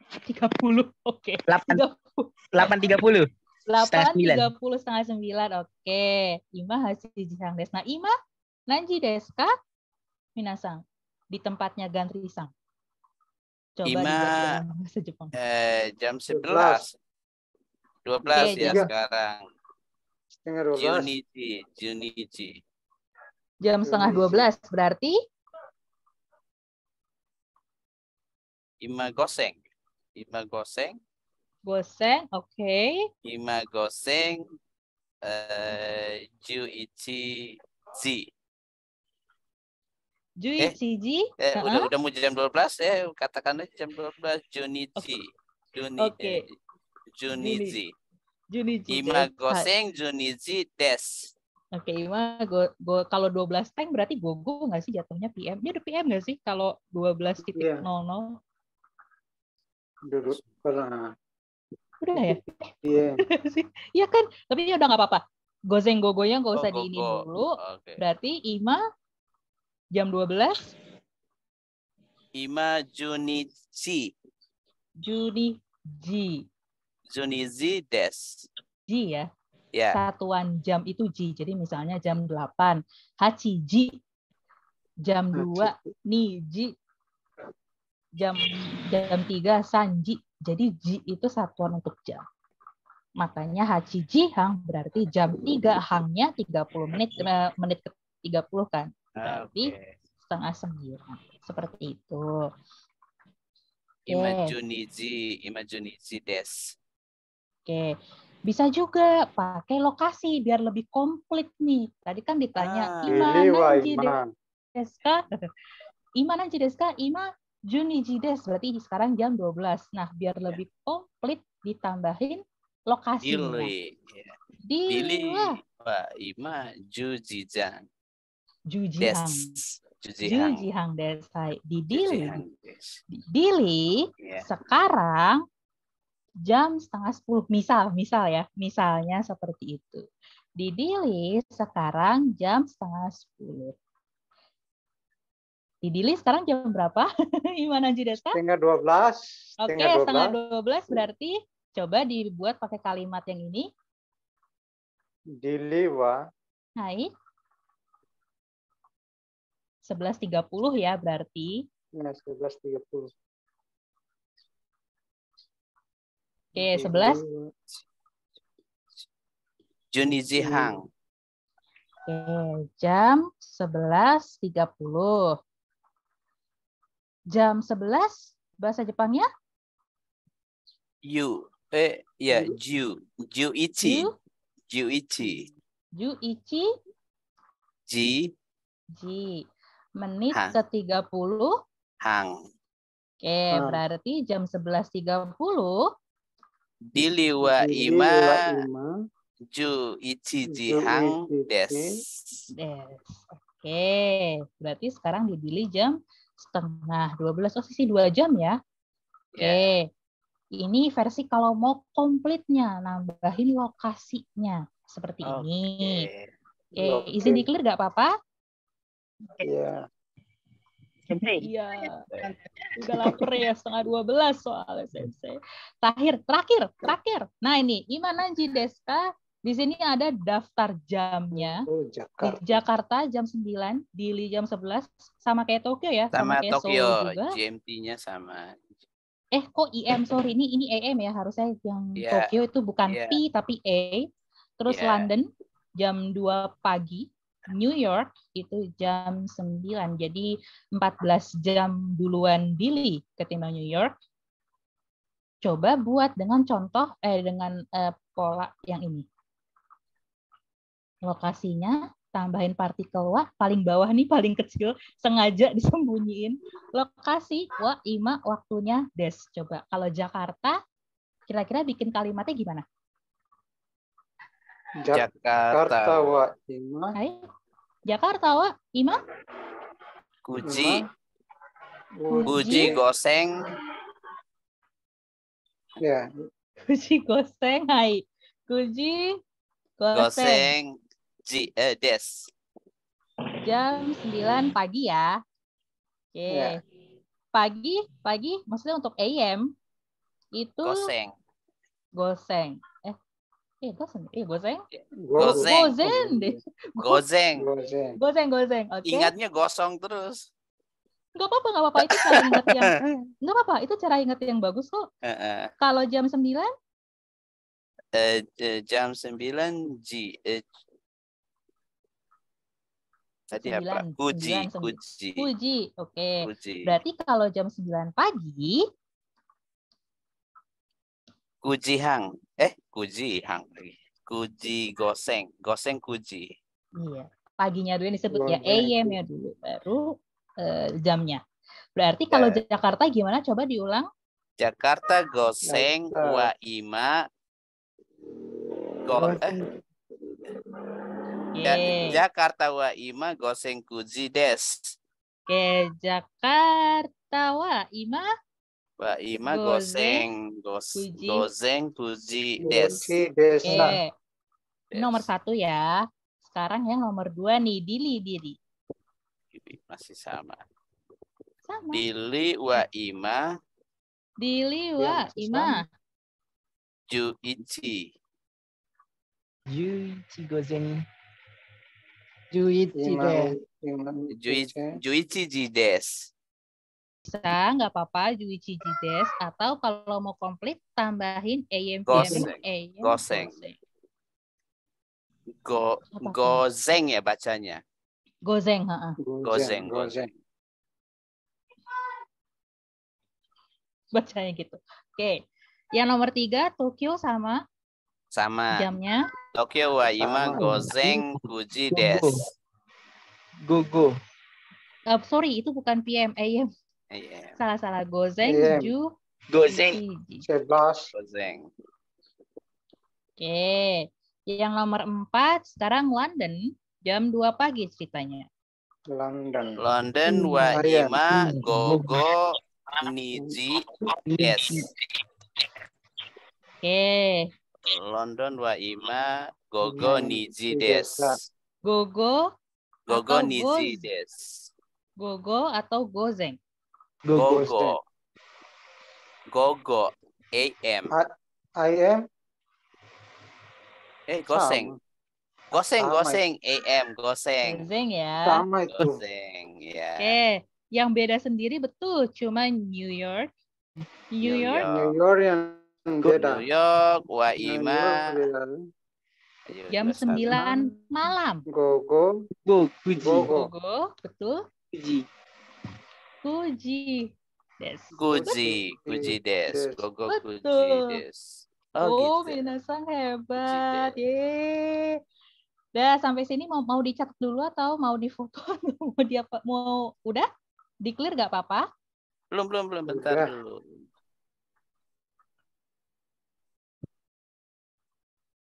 30. Oke. 8.30. 8.30 setengah 9. Oke. Ima Hachi Jihang des. Nah, Ima Nanji desu ka? Minasang. Di tempatnya Gantri-san. Coba Ima dibuat dalam bahasa Jepang. jam 11. 12 ya Oke, sekarang. Setengah 12. Junichi. Jam setengah 12 berarti Ima goseng. goseng. Oke. Ima goseng. Juichi zi. Juichiji. Udah mau jam 12 katakan aja jam 12 Junichi. Oke. Junichi. Junichi Ima des. goseng Junichi des. Oke, Ima kalau 12 tank berarti gogo nggak sih jatuhnya PM? Dia udah PM nggak sih kalau 12.00? Duduk pernah. Udah ya? Iya. Iya kan? Tapi ya udah nggak apa-apa. Gozeng gogonya nggak usah Gogo. diinin dulu. Okay. Berarti Ima jam 12. Ima Junichi. Junichi des. Ji ya. Ya. Satuan jam itu ji. Jadi misalnya jam 8 Hachiji. Jam 2 Niji. Jam 3 Sanji. Jadi ji itu satuan untuk jam. Makanya Hachiji hang berarti jam 3 hangnya 30 menit ke 30 kan. Berarti setengah 9. Seperti itu. Ima Junichi des. Oke. Bisa juga pakai lokasi biar lebih komplit nih. Tadi kan ditanya Ima Nanji desu ka? Ima Nanji desu ka? Ima Junichi desu. Berarti sekarang jam 12. Nah, biar lebih komplit ditambahin lokasinya. Dili. Wah, Ima Jujihang. Jujihang desai. Di Dili sekarang jam setengah 10. Misalnya seperti itu. Di Dili sekarang jam setengah 10. Di Dili sekarang jam berapa? Gimana Jidesa? Setengah 12. Oke, setengah 12 berarti coba dibuat pakai kalimat yang ini. Dili wa. Hai. 11.30 ya berarti. Ya, 11.30. Oke, 11. Junichihang. Oke, jam 11.30. Jam 11 bahasa Jepangnya? Juichi. Ji. Menit ke 30. Hang. Oke, berarti jam 11.30. Dili wa Ima Juichihang des. Oke, berarti sekarang di Dili jam setengah 12. Oh, sisi 2 jam ya. Oke. Ini versi kalau mau komplitnya, nambahin lokasinya. Seperti ini. Oke, izin di-clear nggak apa-apa? Iya. Iya. Udah lapar ya, setengah 12 soalnya Sensei. Terakhir. Nah ini, Ima Nanji desu ka? Di sini ada daftar jamnya. Di Jakarta jam 9, Dili jam 11, sama kayak Tokyo ya, sama kayak Tokyo Seoul juga. GMT-nya sama. Kok IM, sorry, ini AM ya, harusnya yang Tokyo itu bukan P tapi A. Terus London jam 2 pagi, New York itu jam 9. Jadi 14 jam duluan Dili ketimbang New York. Coba buat dengan contoh dengan pola yang ini. Lokasinya tambahin partikel wa, paling bawah nih paling kecil, sengaja disembunyiin. Lokasi wa Ima, waktunya des. Coba kalau Jakarta kira-kira bikin kalimatnya gimana? Jakarta wa Ima. Hai. Jakarta wa Ima. Uji goseng. Ya. Uji goseng. Hai. Kuji, goseng. Goseng. Des. Jam 9 pagi ya. Oke. Ya. Pagi maksudnya untuk AM itu Goseng. goseng. Goseng. Goseng. Gozeng. Gozen deh. Gozeng. Goseng. Oke. Ingatnya gosong terus. Nggak apa-apa. Itu cara ingat yang nggak apa-apa. Itu cara ingat yang bagus kok. Kalau jam 9 Jam 9 tadi apa? 9, Kuji. 9, Kuji. Oke. Kuji. Berarti kalau jam 9 pagi Kujihang. Kujihang lagi. Kuji goseng. Goseng kuji. iya, paginya dulu yang disebut ya AM ya dulu, baru jamnya. Berarti kalau Jakarta gimana? Coba diulang. Jakarta goseng wa ima Jakarta wa ima goseng kuji des. Oke, Jakarta wa ima goseng kuji des. Oke. Nomor 1 ya. Sekarang yang nomor 2 nih, dili. Masih sama. Sama. Dili wa ima juichi goseng. Juichi jides. Bisa, nggak apa-apa, juichi jides. Atau kalau mau komplit, tambahin AM. Goseng. Gozeng ya bacanya. Gozeng. Gozeng. Bacanya gitu. Oke. Yang nomor 3, Tokyo sama jamnya. Tokyo wa ima gozeng kuji des. Gogo. Sorry, itu bukan PM, AM. Salah. Gozeng, Gozeng. 11. Gozeng. Oke. Yang nomor 4, sekarang London, jam 2 pagi ceritanya. London wa ima gogo niji des. Oke. London wa ima gogo niji des. Gogo niji des. Gogo atau gozeng? Gogo AM. AM. Goseng AM goseng. Gozeng ya. Sama itu. Goseng ya. Oke, yang beda sendiri betul, cuma New York New York yang beda. New York wa ima jam 9 malam. Gogo, betul. Kuji des. Kuji des. Gogo kuji des. Oh, gitu. Minasang hebat. Yeay. Udah sampai sini mau dicatat dulu atau mau difoto? mau udah? Di-clear nggak apa-apa? Belum bentar dulu.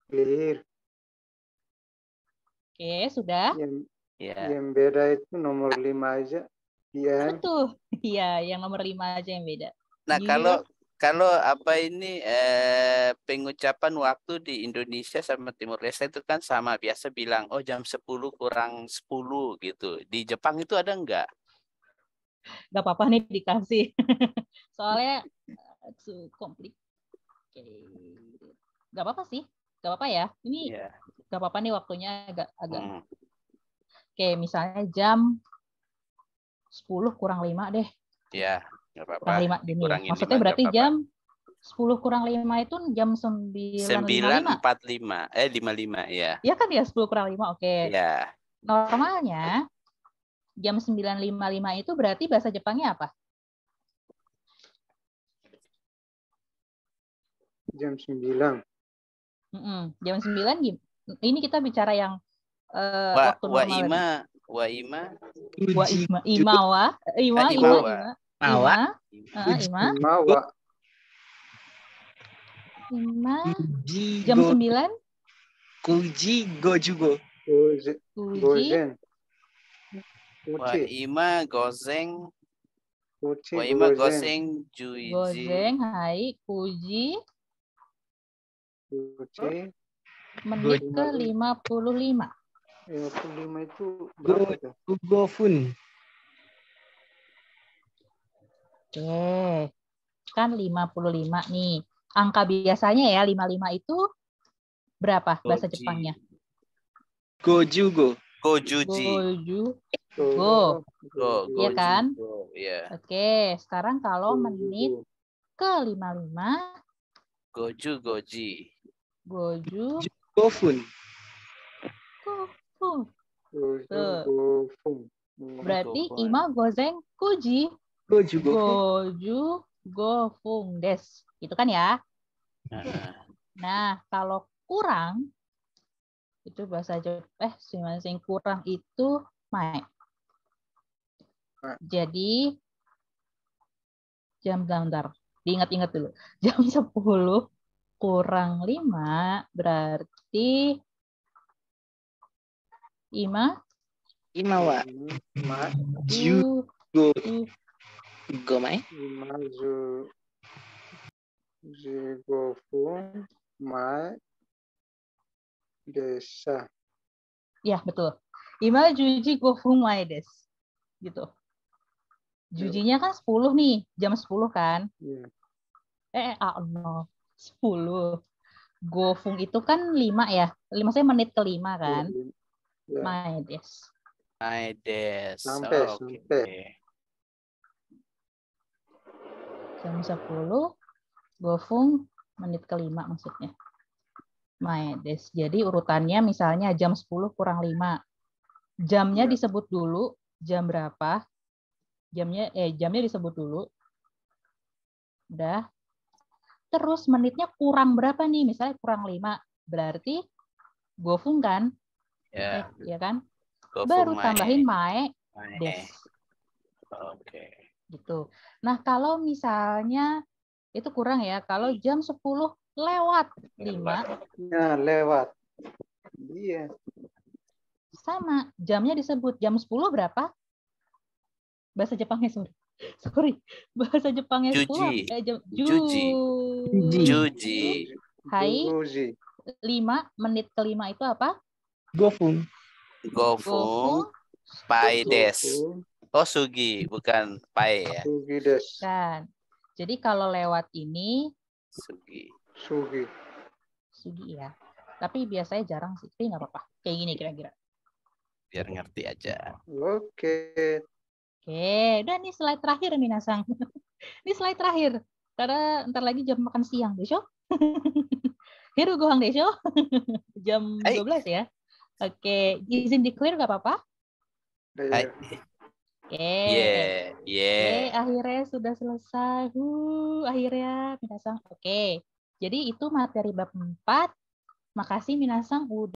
Clear. Oke, sudah. Yang beda itu nomor 5 aja. Betul. Iya, yang nomor 5 aja yang beda. Nah, kalau apa ini pengucapan waktu di Indonesia sama Timur Leste itu kan sama, biasa bilang jam 10 kurang 10 gitu. Di Jepang itu ada enggak? Enggak apa-apa nih dikasih. Soalnya komplit. Oke. Enggak apa-apa sih. Enggak apa-apa ya. Ini enggak apa-apa nih waktunya agak Oke, misalnya jam 10 kurang 5 deh. Iya. Kurang 5 dini. Maksudnya berarti jam 10 kurang 5 itu jam 9.55. 55 ya. Iya kan ya 10 kurang 5. Oke. Iya. Normalnya jam 9.55 itu berarti bahasa Jepangnya apa? Jam 9. Jam 9 ini kita bicara yang waktu normal. Ima. Jam 9. Kuji gojugo. Wa ima gozeng. Wa ima gozeng juiji. Gozeng, hai, kuji. Menit ke 55. 55 itu berapa tuh? 5分。Oke. Kan 55 nih. Angka biasanya ya 55 itu berapa bahasa Goji. Jepangnya? 55。 Gojuji. Goju. Go. Go, Iya kan? Go, ya. Oke, sekarang kalau menit ke 55, Goju, goji. goju, 5分。 gofu. Go. Berarti Gofun. ima gozeng kuji. 55分。 Goju gofung des. Itu kan ya. Heeh. Nah, kalau kurang itu bahasa Jepang sing kurang itu mae. Jadi jam bentar. Diingat-ingat dulu. Jam 10 kurang 5 berarti ima 今は ju 15枚。 15分前desa. ya betul. Ima juji gofung mae des. Gitu. Jujinya kan 10 nih, jam 10 kan? Iya. No. 10. Gofung itu kan 5 ya. 5 saya menit ke 5 kan? Ya. Mae des. Aides. Sampai, Oke. sampai. Jam 10 gofung menit ke 5 maksudnya. Mae des. Jadi urutannya misalnya jam 10 kurang 5. Jamnya Ya. disebut dulu, jam berapa? Jamnya disebut dulu. Udah. Terus menitnya kurang berapa nih? Misalnya kurang 5. Berarti gofung kan? Ya. Ya kan? Gofung Baru mae. tambahin mae Mae. des. Oke. Gitu. Nah, kalau misalnya itu kurang ya. Kalau jam 10 lewat 5 Ya, lewat. Iya. sama jamnya disebut jam 10 berapa? Bahasa Jepangnya sorry. Bahasa Jepangnya 10 Juji. jam Juji. Juji. Hai. Goji. 5 menit ke 5 itu apa? 5分。 Gofung. Paides. Oh, sugi, bukan pai ya. Sugi des. Kan. Jadi kalau lewat ini Sugi. sugi ya. Tapi biasanya jarang sih. Tapi nggak apa-apa. Kayak gini kira-kira. Biar ngerti aja. Oke. Oke, udah nih slide terakhir Minasang. Ini slide terakhir. Karena ntar lagi jam makan siang, Desho. Hiru gohang Desho. Jam 12 ya. Oke, izin di-clear nggak apa-apa? Hai. Oke. Yeah. Akhirnya sudah selesai. Akhirnya Minasang. Oke. Jadi itu materi bab 4. Makasih Minasang udah